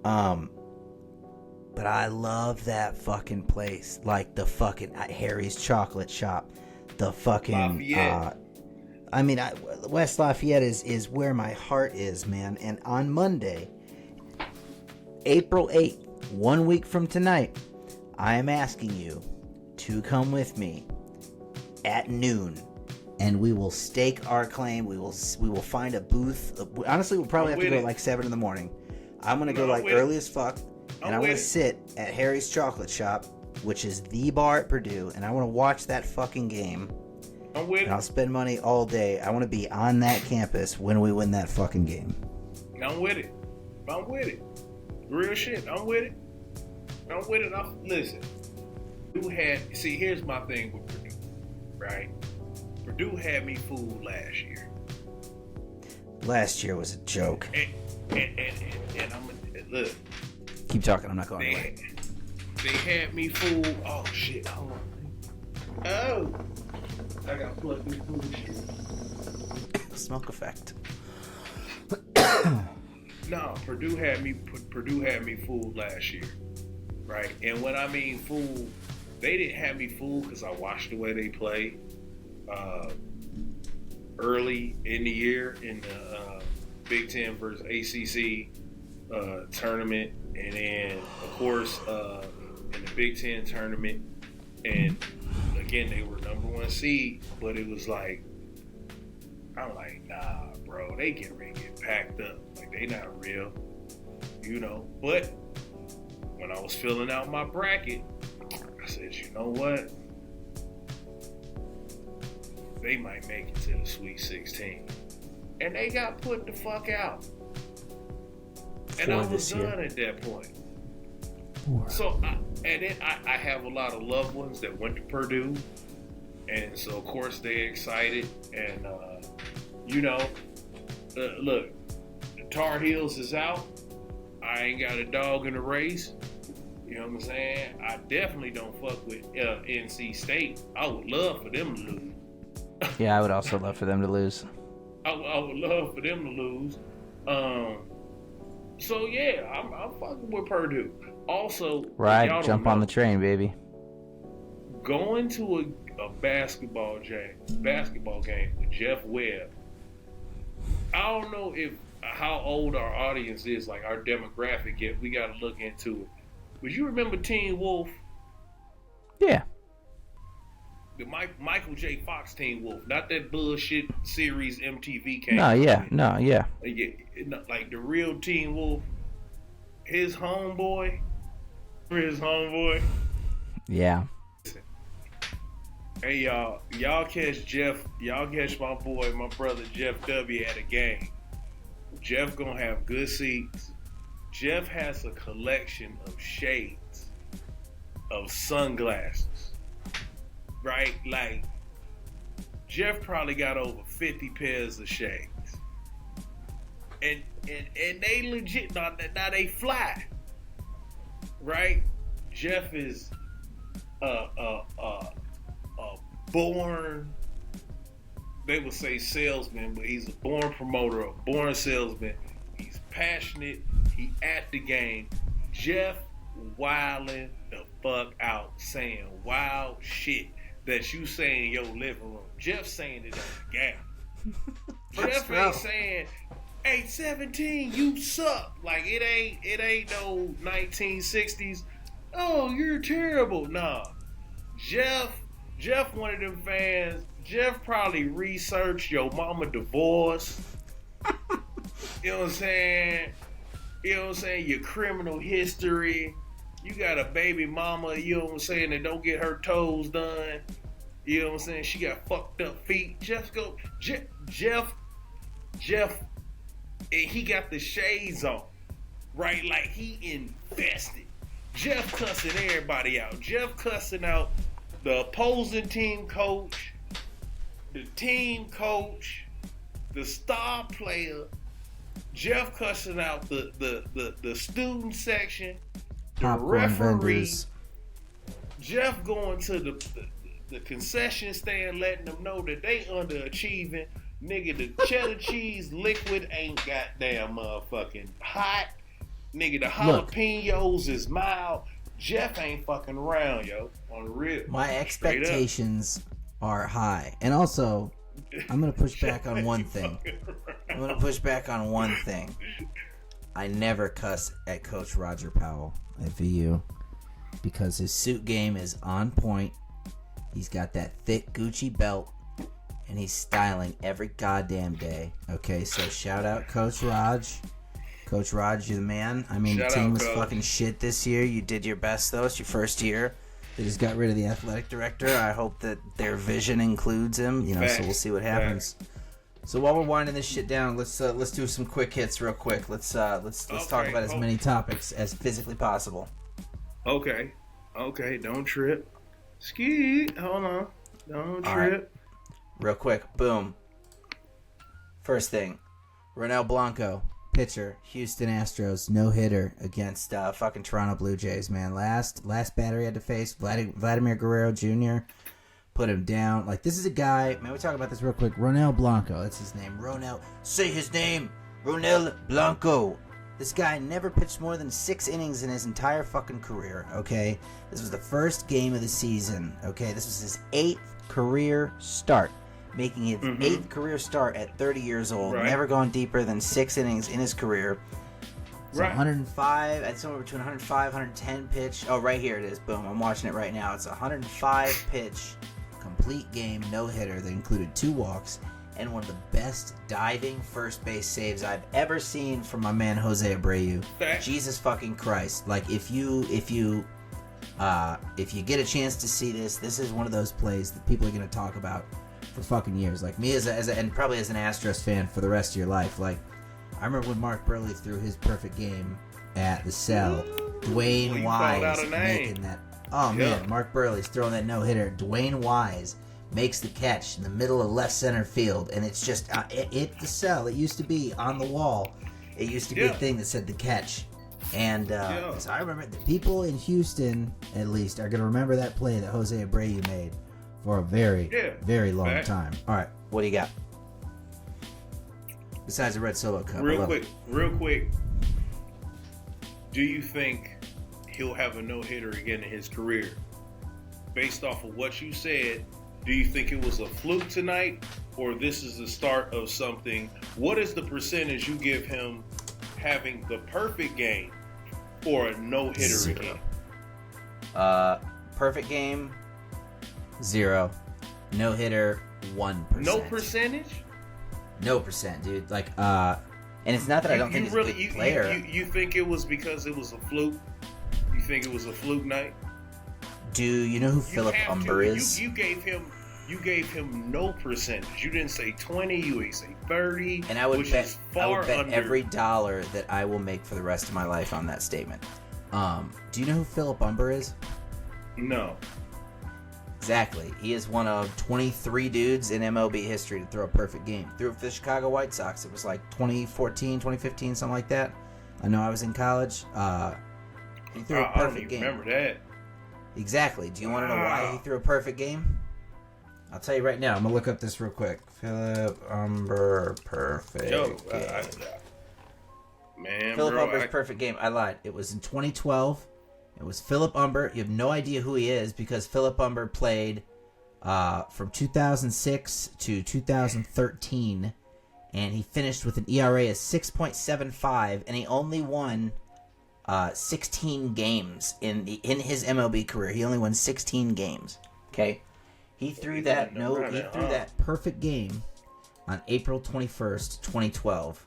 But I love that fucking place, the fucking Harry's Chocolate Shop. The fucking Lafayette. West Lafayette is where my heart is, man. And on Monday, April 8th, 1 week from tonight, I am asking you to come with me at noon, and we will stake our claim. We will find a booth. Honestly, we'll probably have to go 7 in the morning. I'm gonna go early as fuck, and I'm gonna sit at Harry's Chocolate Shop, which is the bar at Purdue, and I want to watch that fucking game. I'm with it. And I'll spend money all day. I want to be on that campus when we win that fucking game. I'm with it. Real shit. I'm with it. Listen. Here's my thing with Purdue, right? Purdue had me fooled last year. Last year was a joke. And look. Keep talking. I'm not going away. They had me fooled. Oh shit! Hold on. Oh, I gotta plug this bullshit. Smoke effect. No, Purdue had me fooled last year, right? And when I mean fooled, they didn't have me fooled because I watched the way they play early in the year in the Big Ten versus ACC tournament, and then of course in the Big Ten tournament, and again they were number 1 seed, but it was like, I'm like, nah, bro, they get ready to get packed up. Like, they not real, you know. But when I was filling out my bracket, I said, you know what? They might make it to the Sweet 16. And they got put the fuck out. And I was done at that point. So, I have a lot of loved ones that went to Purdue. And so, of course, they're excited. And, you know, look, the Tar Heels is out. I ain't got a dog in the race. You know what I'm saying? I definitely don't fuck with NC State. I would love for them to lose. Yeah, I would also love for them to lose. I would love for them to lose. So, yeah, I'm fucking with Purdue. Also, right, jump on the train, baby. Going to a basketball game with Jeff Webb. I don't know how old our audience is, like our demographic yet. We got to look into it. But you remember Teen Wolf? Yeah. The Michael J. Fox Teen Wolf, not that bullshit series MTV came. Yeah. Like the real Teen Wolf. His homeboy. Yeah. Hey y'all catch my boy, my brother Jeff W at a game. Jeff gonna have good seats. Jeff has a collection of shades, of sunglasses, right? Like, Jeff probably got over 50 pairs of shades. And they legit, now they fly, right? Jeff is a born, they would say salesman, but he's a born promoter, a born salesman. He's passionate. He at the game. Jeff wilding the fuck out, saying wild shit that you say in your living room. Jeff saying it on the game. Jeff ain't saying, hey, 17, you suck. Like, it ain't no 1960s. Oh, you're terrible. Nah. Jeff one of them fans. Jeff probably researched your mama divorce. You know what I'm saying? You know what I'm saying? Your criminal history. You got a baby mama, you know what I'm saying, that don't get her toes done. You know what I'm saying? She got fucked up feet. Jeff, and he got the shades on, right? Like he invested. Jeff cussing everybody out. Jeff cussing out the opposing team coach, the team coach, the star player. Jeff cussing out the student section, the popcorn referee. vendors. Jeff going to the concession stand, letting them know that they underachieving. Nigga, the cheddar cheese liquid ain't goddamn motherfucking hot. Nigga, the jalapenos is mild. Jeff ain't fucking around, yo. On the real. My expectations are high. And also, I'm going to push back on one thing. I never cuss at Coach Roger Powell at VU because his suit game is on point. He's got that thick Gucci belt, and he's styling every goddamn day. Okay, so shout out Coach Raj. Coach Raj, you're the man. I mean, the team was fucking shit this year. You did your best, though. It's your first year. They just got rid of the athletic director. I hope that their vision includes him. You know, so we'll see what happens. So while we're winding this shit down, let's do some quick hits real quick. Let's talk about as many topics as physically possible. Okay, don't trip. Ski, hold on. Don't trip. Right. Real quick, boom. First thing, Ronel Blanco, pitcher, Houston Astros, no-hitter against fucking Toronto Blue Jays, man. Last batter he had to face, Vladimir Guerrero Jr., put him down. Like, this is a guy, man, we talk about this real quick. Ronel Blanco, that's his name. Ronel, say his name. Ronel Blanco. This guy never pitched more than 6 innings in his entire fucking career, okay? This was the first game of the season, okay? This was his 8th career start, making his 8th career start at 30 years old. Right. Never gone deeper than 6 innings in his career. So Right. 105, I'd somewhere between 105, 110 pitch. Oh, right here it is. Boom, I'm watching it right now. It's a 105 pitch, complete game, no-hitter that included 2 walks and one of the best diving first base saves I've ever seen from my man Jose Abreu. Jesus fucking Christ! Like if you get a chance to see this, this is one of those plays that people are gonna talk about for fucking years. Like me as a and probably as an Astros fan for the rest of your life. Like I remember when Mark Burley threw his perfect game at the Cell. Dwayne Wise making that. Oh man, Mark Burley's throwing that no hitter. Dwayne Wise makes the catch in the middle of left center field, and it's just it the Cell. It used to be on the wall. It used to be a thing that said the catch, and so I remember the people in Houston, at least, are gonna remember that play that Jose Abreu made for a very, very long time. All right, what do you got? Besides the red Solo Cup, real quick. Do you think he'll have a no hitter again in his career? Based off of what you said. Do you think it was a fluke tonight, or this is the start of something? What is the percentage you give him having the perfect game or a no-hitter again? Perfect game, 0. No-hitter, 1%. No percentage? No percent, dude. Like, and it's not that I don't think he's a good player. You think it was because it was a fluke? You think it was a fluke night? Do you know who Philip Umber is? You gave him no percentage. You didn't say 20. You ain't say 30. And I would bet every dollar that I will make for the rest of my life on that statement. Do you know who Philip Umber is? No. Exactly. He is one of 23 dudes in MLB history to throw a perfect game. Threw it for the Chicago White Sox. It was like 2014, 2015, something like that. I know I was in college. He threw a perfect game. I don't even remember that. Exactly. Do you want to know why he threw a perfect game? I'll tell you right now. I'm going to look up this real quick. Philip Umber perfect game. Philip Umber's perfect game. I lied. It was in 2012. It was Philip Umber. You have no idea who he is because Philip Umber played from 2006 to 2013, and he finished with an ERA of 6.75, and he only won 16 games in his MLB career. He only won 16 games. Okay, he threw that perfect game on April 21st, 2012,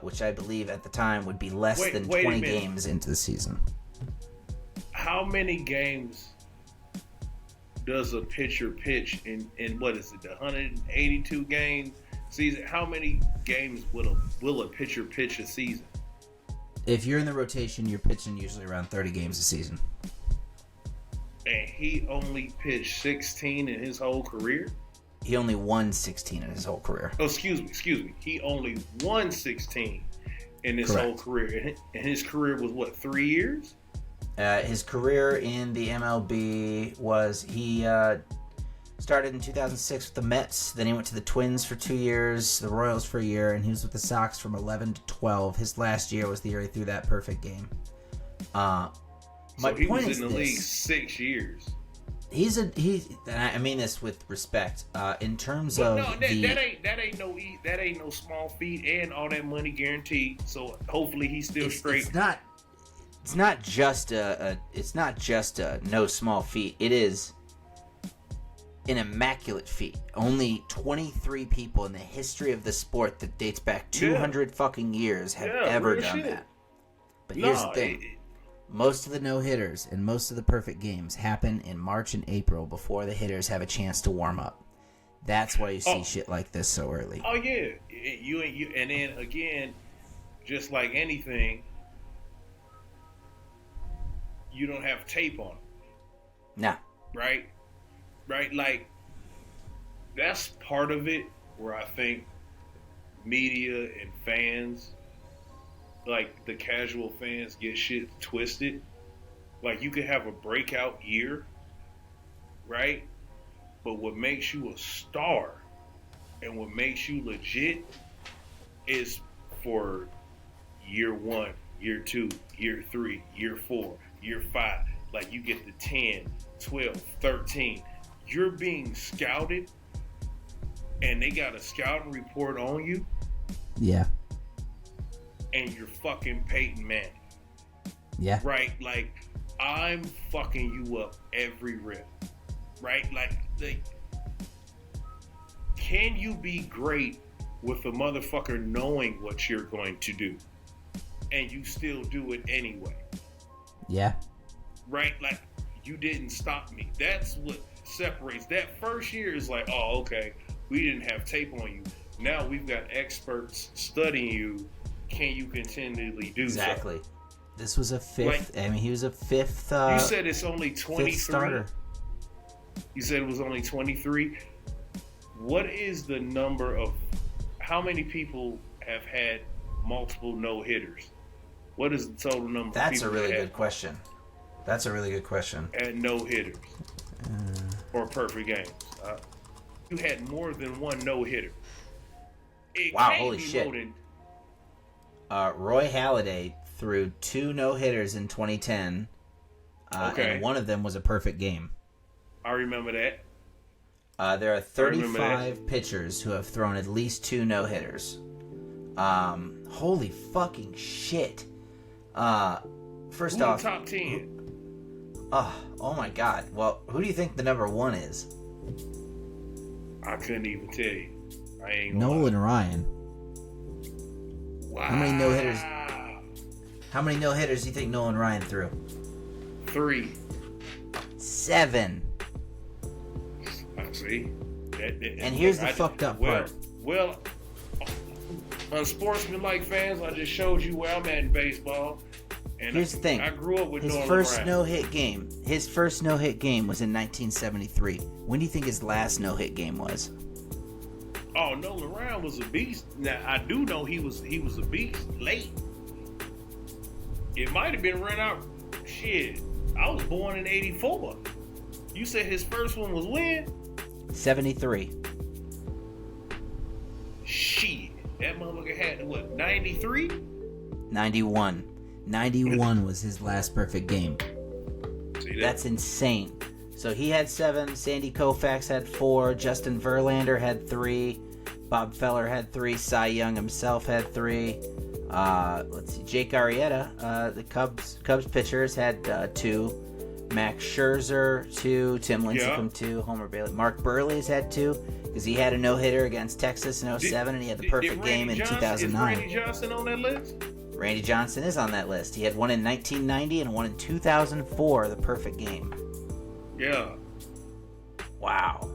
which I believe at the time would be less than 20 games into the season. How many games does a pitcher pitch in what is it, the 182 game season? How many games will a pitcher pitch a season? If you're in the rotation, you're pitching usually around 30 games a season. And he only pitched 16 in his whole career? He only won 16 in his whole career. Oh, excuse me. He only won 16 in his whole career. And his career was what, 3 years? His career in the MLB was he started in 2006 with the Mets. Then he went to the Twins for 2 years, the Royals for a year, and he was with the Sox from 11 to 12. His last year was the year he threw that perfect game. So he was in the league 6 years. I mean this with respect. In terms but of that ain't no small feat, and all that money guaranteed. So hopefully he's still straight. It's not just a no small feat. It is an immaculate feat. Only 23 people in the history of the sport that dates back 200 fucking years have ever done that. But here's the thing. Most of the no-hitters and most of the perfect games happen in March and April before the hitters have a chance to warm up. That's why you see shit like this so early. Oh yeah, you and then again, just like anything, you don't have tape on them. Nah. Right? Like that's part of it where I think media and fans, like the casual fans, get shit twisted. Like you could have a breakout year, right? But what makes you a star and what makes you legit is for year 1, year 2, year 3, year 4, year 5. Like you get the 10, 12, 13. You're being scouted, and they got a scouting report on you. Yeah. And you're fucking Peyton Manning. Yeah. Right? Like, I'm fucking you up every rip. Right? Like, can you be great with a motherfucker knowing what you're going to do and you still do it anyway? Yeah. Right? Like, you didn't stop me. That's what separates. That first year is like, oh, okay, we didn't have tape on you. Now we've got experts studying you. Can you continually do exactly? So? This was a fifth. Like, I mean, he was a fifth. You said it's only 23. Starter. You said it was only 23. What is the number of how many people have had multiple no hitters? What is the total number? That's a really good question. That's a really good question. And no hitters or perfect games. You had more than one no hitter. Wow! Holy shit! Roy Halladay threw 2 no-hitters in 2010, and one of them was a perfect game. I remember that. There are 35 pitchers who have thrown at least 2 no-hitters. Holy fucking shit. First off... top 10? Oh my god. Well, who do you think the number 1 is? I couldn't even tell you. I ain't Nolan Ryan. Wow. How many no-hitters do you think Nolan Ryan threw? 3. 7. I see. And here's the fucked up part. Well, unsportsmanlike fans, I just showed you where I'm at in baseball. And here's the thing. I grew up with his Nolan first Ryan. no-hit game. His first no-hit game was in 1973. When do you think his last no-hit game was? Oh, Nolan Ryan was a beast. Now I do know he was a beast late. It might have been run out. Shit, I was born in '84. You said his first one was when? 73. Shit, that motherfucker had what? 93? 91. 91 was his last perfect game. See that? That's insane. So he had 7. Sandy Koufax had 4. Justin Verlander had 3. Bob Feller had 3. Cy Young himself had 3. Let's see. Jake Arrieta, the Cubs pitchers, had 2. Max Scherzer 2. Tim Lincecum 2. Homer Bailey. Mark Burley's had 2 because he had a no-hitter against Texas in 07 and he had the perfect game in 2009. Is Randy Johnson on that list? Randy Johnson is on that list. He had one in 1990 and one in 2004, the perfect game. Yeah. Wow.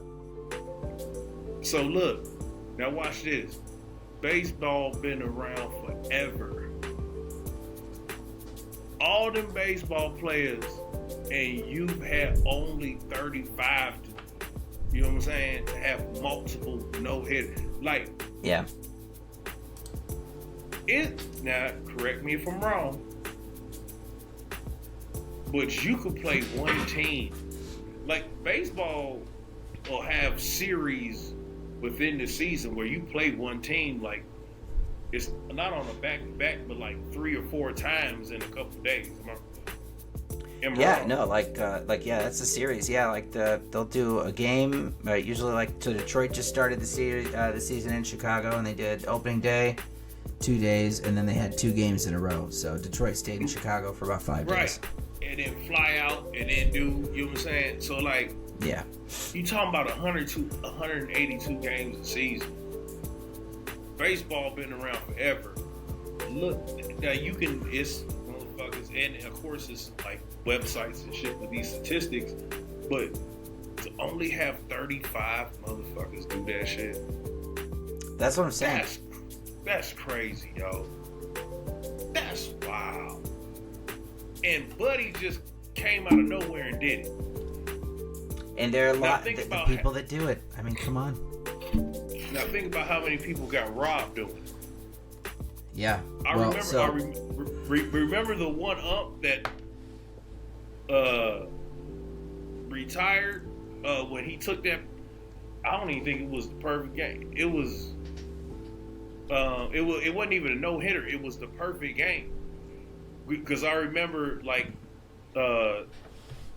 So look, now watch this. Baseball been around forever. All them baseball players, and you've had only 35 to, you know what I'm saying, to have multiple no-hitters. Like, yeah. Now, correct me if I'm wrong, but you could play one team. Like, baseball will have series within the season where you play one team, like, it's not on a back-to-back, but like 3 or 4 times in a couple of days. Am I wrong? No, yeah, that's a series. Yeah, like they'll do a game. Usually, like, so Detroit just started the season in Chicago, and they did opening day, 2 days, and then they had 2 games in a row. So Detroit stayed in Chicago for about 5 days. Right, and then fly out, and then do, you know what I'm saying? So, like, yeah, you talking about 182 games a season. Baseball been around forever. Look, now you can, it's motherfuckers, and of course it's like websites and shit with these statistics, but to only have 35 motherfuckers do that shit. That's what I'm saying. That's crazy, yo. That's wild. And Buddy just came out of nowhere and did it. And there are a lot of people that do it. I mean, come on. Now think about how many people got robbed doing it. Yeah. I remember the one ump that retired when he took that. I don't even think it was the perfect game. It was It wasn't even a no hitter. It was the perfect game because I remember like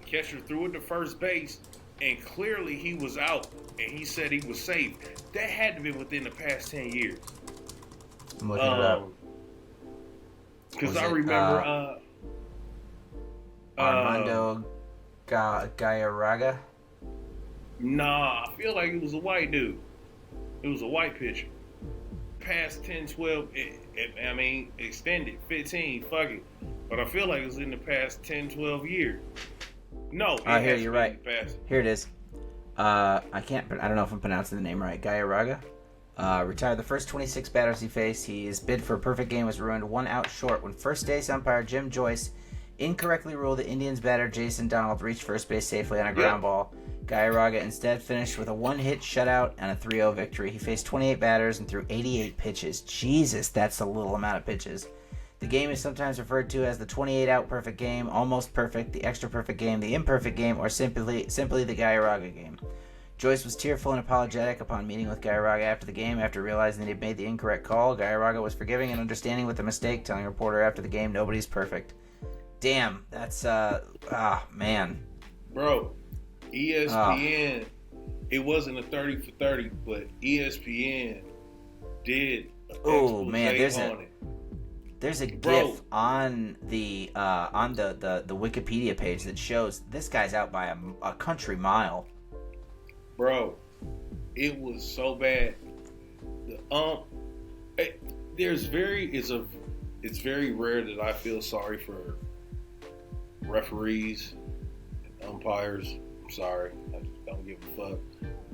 catcher threw it to first base, and clearly he was out, and he said he was safe. That had to be within the past 10 years. I'm looking it up. Because I remember Armando Galarraga. Nah, I feel like it was a white dude. It was a white pitcher. Past 10, 12, I mean, extended 15, fuck it. But I feel like it was in the past 10, 12 years. No, here you're right. Here it is. I don't know if I'm pronouncing the name right. Galarraga. Retired the first 26 batters he faced. His bid for a perfect game was ruined 1 out short when first base umpire Jim Joyce incorrectly ruled the Indians batter Jason Donald reached first base safely on a ground ball. Galarraga instead finished with a 1-hit shutout and a 3-0 victory. He faced 28 batters and threw 88 pitches. Jesus, that's a little amount of pitches. The game is sometimes referred to as the 28-out perfect game, almost perfect, the extra perfect game, the imperfect game, or simply the Galarraga game. Joyce was tearful and apologetic upon meeting with Galarraga after the game. After realizing that he had made the incorrect call, Galarraga was forgiving and understanding with the mistake, telling a reporter after the game, nobody's perfect. Damn, that's, man. Bro, ESPN, it wasn't a 30 for 30, but ESPN did an expose on it. There's a GIF on the Wikipedia page that shows this guy's out by a country mile. Bro, it was so bad. It's very rare that I feel sorry for referees and umpires. I'm sorry, I just don't give a fuck.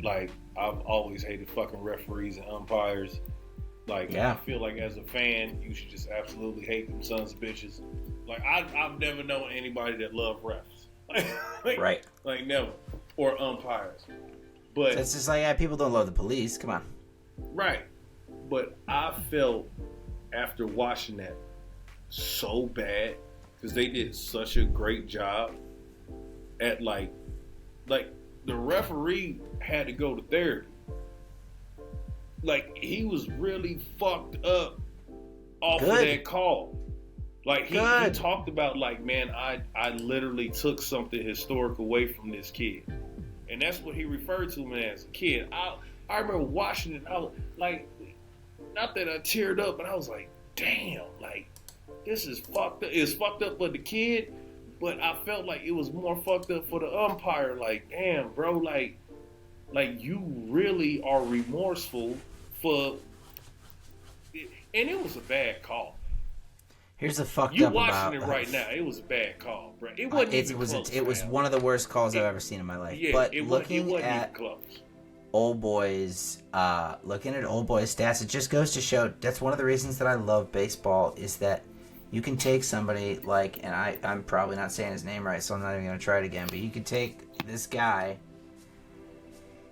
Like, I've always hated fucking referees and umpires. Like, I feel like as a fan, you should just absolutely hate them sons of bitches. Like, I've never known anybody that loved refs. Right. Like, never. Or umpires. But it's just like, people don't love the police. Come on. Right. But I felt after watching that so bad because they did such a great job at like the referee had to go to therapy. Like, he was really fucked up off of that call. Like, he talked about, like, man, I literally took something historic away from this kid. And that's what he referred to me as a kid. I remember watching it. I was like, not that I teared up, but I was like, damn, like, this is fucked up. It's fucked up for the kid, but I felt like it was more fucked up for the umpire. Like, damn, bro, like you really are remorseful for, and it was a bad call. Here's the fucked you up about... You watching it right now, it was a bad call, bro. It wasn't even close. It was one of the worst calls I've ever seen in my life. Yeah, but it looking wasn't at close. Old Boys stats, it just goes to show that's one of the reasons that I love baseball is that you can take somebody like, and I'm probably not saying his name right, so I'm not even going to try it again, but you could take this guy,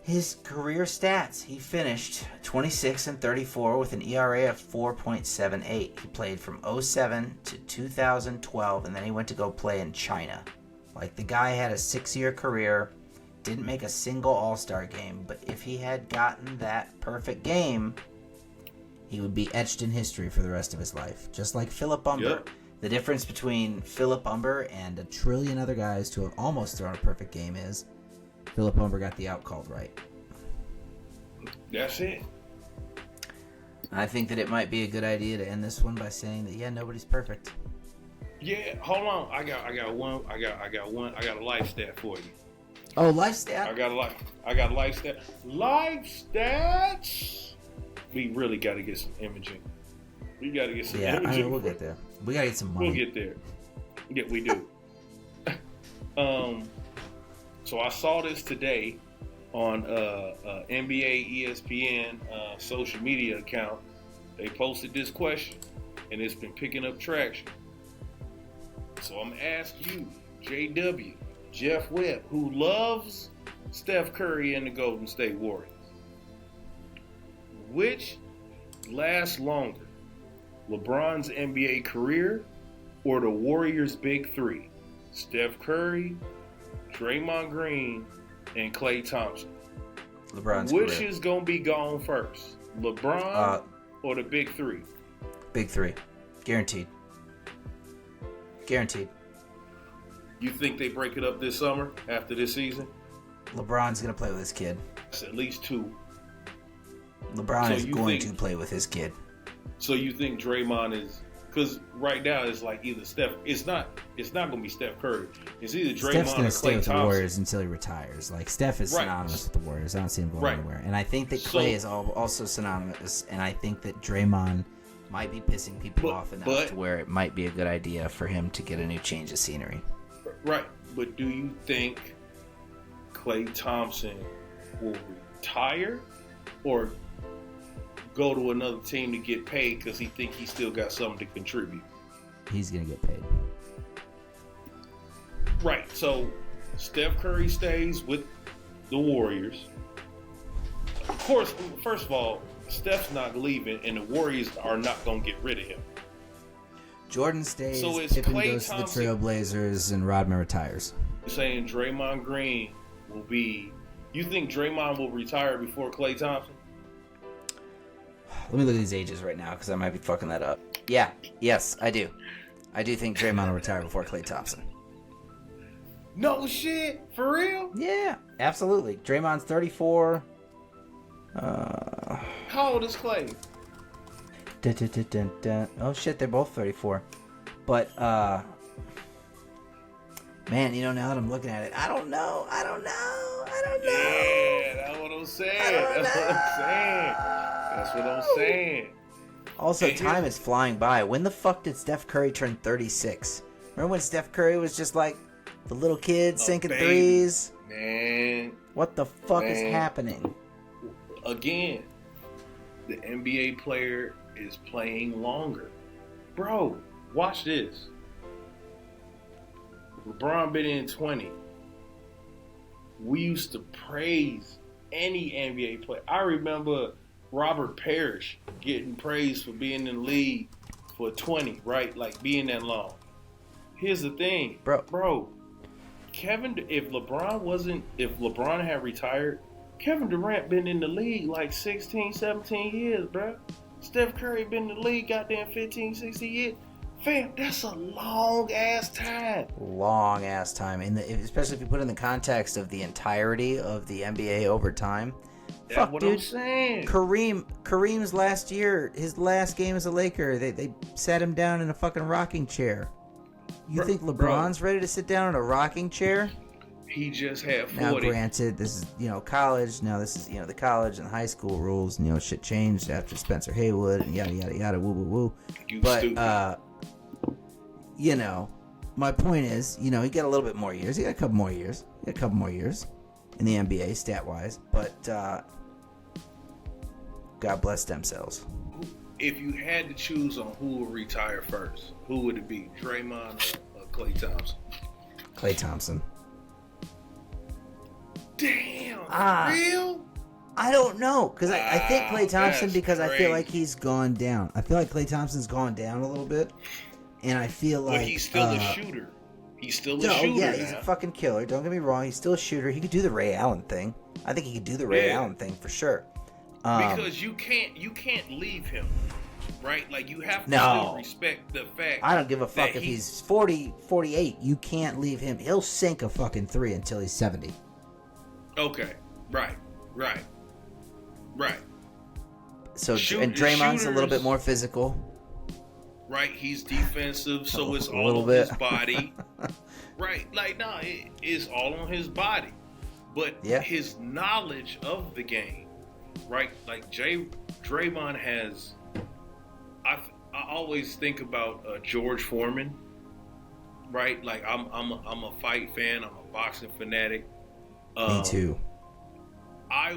his career stats. He finished 26-34 with an ERA of 4.78. He played from 2007 to 2012, and then he went to go play in China. Like, the guy had a 6-year career, didn't make a single All-Star game, but if he had gotten that perfect game, he would be etched in history for the rest of his life. Just like Philip Humber. Yep. The difference between Philip Humber and a trillion other guys to have almost thrown a perfect game is Philip Humber got the out called right. That's it. I think that it might be a good idea to end this one by saying that nobody's perfect. Yeah, hold on. I got a life stat for you. Oh, life stat? I got a life stat. Life stats. We really got to get some imaging. We got to get some imaging. Yeah, we'll get there. We got to get some money. We'll get there. Yeah, we do. So I saw this today on NBA ESPN social media account. They posted this question, and it's been picking up traction. So I'm going to ask you, JW, Jeff Webb, who loves Steph Curry and the Golden State Warriors, which lasts longer, LeBron's NBA career or the Warriors' big three, Steph Curry, Draymond Green, and Klay Thompson? LeBron's Which career. is going to be gone first? LeBron or the big three? Big three. Guaranteed. Guaranteed. You think they break it up this summer after this season? LeBron's going to play with his kid. That's at least two. LeBron is going to play with his kid. So you think Draymond is... Because right now it's like either Steph... It's not going to be Steph Curry. It's either Draymond Steph's going or to stay Klay with Thompson. the Warriors until he retires. Like, Steph is synonymous with the Warriors. I don't see him going anywhere. And I think that Klay is also synonymous. And I think that Draymond might be pissing people off enough to where it might be a good idea for him to get a new change of scenery. Right. But do you think Klay Thompson will retire or go to another team to get paid because he think he still got something to contribute? He's going to get paid. Right. So Steph Curry stays with the Warriors. Of course, first of all, Steph's not leaving, and the Warriors are not going to get rid of him. Jordan stays, so is Pippen Klay goes Thompson, to the Trailblazers, and Rodman retires. Saying Draymond Green will be... You think Draymond will retire before Klay Thompson? Let me look at these ages right now, because I might be fucking that up. Yeah. Yes, I do. I do think Draymond will retire before Klay Thompson. No shit? For real? Yeah, absolutely. Draymond's 34. How old is Klay? Oh shit, they're both 34. But man, now that I'm looking at it, I don't know. Yeah, that's what I'm saying. That's what I'm saying. Also, time is flying by. When the fuck did Steph Curry turn 36? Remember when Steph Curry was just like the little kid sinking threes? Man. What the fuck is happening? Again, the NBA player is playing longer. Bro, watch this. LeBron been in 20. We used to praise any NBA player. I remember Robert Parrish getting praised for being in the league for 20, right? Like being that long. Here's the thing, bro. If LeBron had retired, Kevin Durant been in the league like 16, 17 years, bro. Steph Curry been in the league goddamn 15, 16 years. Fam, that's a long ass time. Long ass time, especially if you put in the context of the entirety of the NBA over time. That's what I'm saying. Kareem's last year, his last game as a Laker, they sat him down in a fucking rocking chair. You think LeBron's ready to sit down in a rocking chair? He just had 40. Now, granted, this is college. Now this is the college and high school rules. Shit changed after Spencer Haywood and yada yada yada. Woo woo woo. But my point is, he got a little bit more years. He got a couple more years. In the NBA, stat-wise. But God bless stem cells. If you had to choose on who would retire first, who would it be? Draymond or Klay Thompson? Klay Thompson. Damn, real? I don't know, because I think Klay Thompson, because crazy. I feel like he's gone down. I feel like Klay Thompson's gone down a little bit. And I feel like... But he's still a shooter. He's still a shooter. Yeah, he's a fucking killer. Don't get me wrong. He's still a shooter. He could do the Ray Allen thing. I think he could do the Ray Allen thing for sure. Because you can't leave him, right? Like, you have to still respect the fact... I don't give a fuck if he's 40, 48. You can't leave him. He'll sink a fucking 3 until he's 70. Okay. Right. So, and Draymond's a little bit more physical. Right, he's defensive, so it's all on his body. Right, like, it's all on his body. But his knowledge of the game, right? Like, Draymond has... I always think about George Foreman, right? Like, I'm a fight fan. I'm a boxing fanatic. Me too. I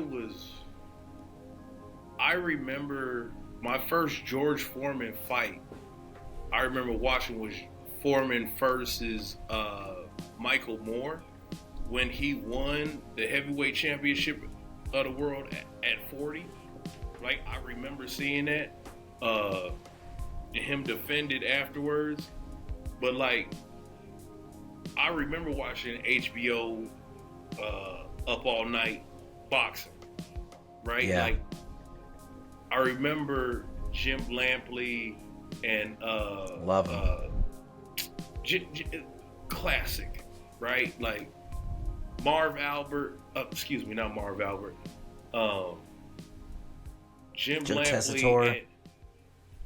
remember my first George Foreman fight. I remember watching was Foreman versus Michael Moore when he won the heavyweight championship of the world at 40. Like, I remember seeing that. Him defended afterwards. But, like, I remember watching HBO Up All Night boxing. Right? Yeah. Like, I remember Jim Lampley and love him. Classic, right? Like Marv Albert, not Marv Albert. Jim Joe Lampley Tessitore.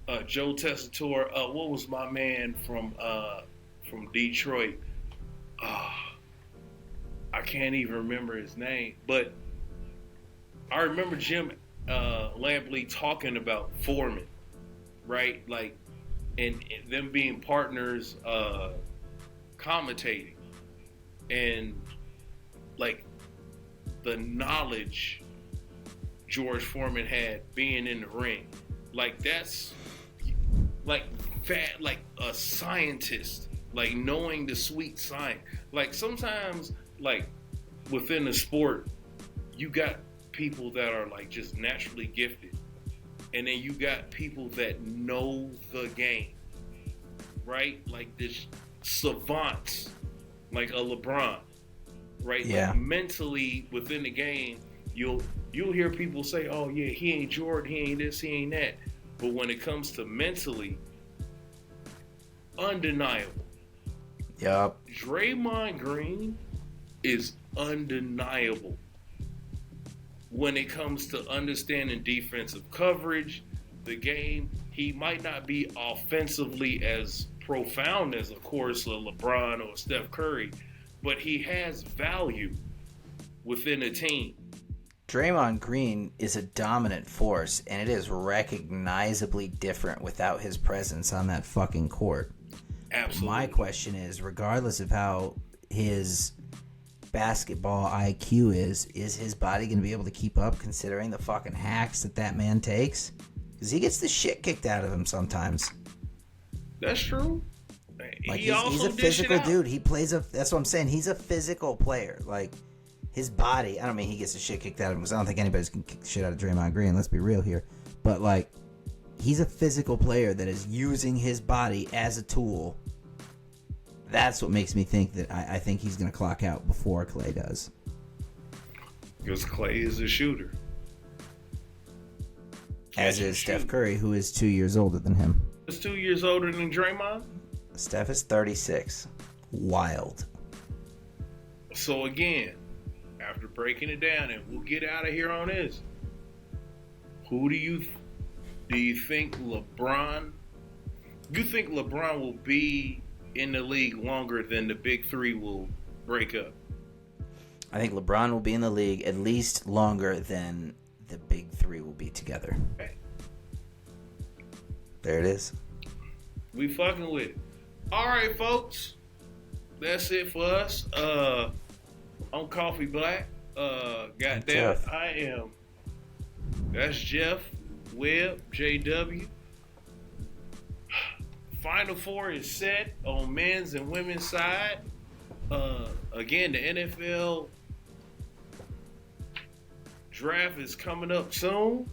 And Joe Tessitore. What was my man from Detroit? I can't even remember his name, but I remember Jim Lampley talking about Foreman, right? Like, and them being partners, commentating, and like the knowledge George Foreman had being in the ring, like that's like that, like a scientist, like knowing the sweet science. Like sometimes, like within the sport, you got people that are like just naturally gifted, and then you got people that know the game, right? Like this savants, like a LeBron, right? Yeah. Like mentally within the game, you'll hear people say, "Oh yeah, he ain't Jordan, he ain't this, he ain't that," but when it comes to mentally, undeniable. Yup. Draymond Green is undeniable when it comes to understanding defensive coverage, the game. He might not be offensively as profound as, of course, a LeBron or Steph Curry, but he has value within a team. Draymond Green is a dominant force, and it is recognizably different without his presence on that fucking court. Absolutely. My question is, regardless of how his basketball IQ is his body going to be able to keep up considering the fucking hacks that man takes? Because he gets the shit kicked out of him sometimes. That's true. Like he's a physical dude. He plays that's what I'm saying. He's a physical player. Like his body, I don't mean he gets the shit kicked out of him because I don't think anybody's going to kick the shit out of Draymond Green. Let's be real here. But like, he's a physical player that is using his body as a tool. That's what makes me think that I think he's going to clock out before Clay does. Because Clay is a shooter. As is Steph Curry, who is 2 years older than him. He's 2 years older than Draymond? Steph is 36. Wild. So again, after breaking it down, and we'll get out of here on this, who do you think LeBron? You think LeBron will be in the league longer than the big three will break up? I think LeBron will be in the league at least longer than the big three will be together. Okay. There it is. We fucking with it. All right, folks. That's it for us. I'm Coffee Black. Goddamn, I am. That's Jeff, Webb, JW. Final Four is set on men's and women's side. Again, the NFL draft is coming up soon.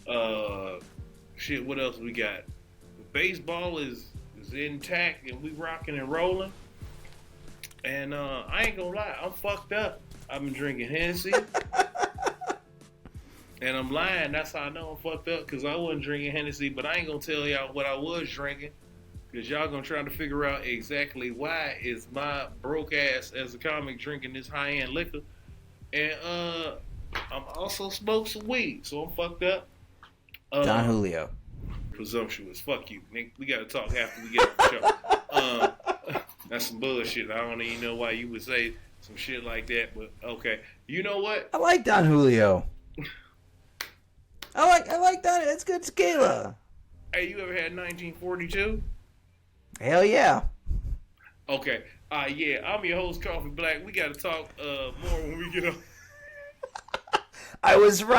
What else we got? Baseball is intact and we rocking and rolling. And I ain't gonna lie, I'm fucked up. I've been drinking Hennessy. And I'm lying. That's how I know I'm fucked up, because I wasn't drinking Hennessy, but I ain't gonna tell y'all what I was drinking, because y'all gonna try to figure out exactly why is my broke ass as a comic drinking this high-end liquor. And I'm also smoked some weed, so I'm fucked up. Don Julio. Presumptuous. Fuck you, Nick. We gotta talk after we get off the show. That's some bullshit. I don't even know why you would say some shit like that, but okay. You know what? I like Don Julio. I like that. It's good tequila. Hey, you ever had 1942? Hell yeah. Okay. Yeah, I'm your host, Coffee Black. We got to talk more when we get up. I was right.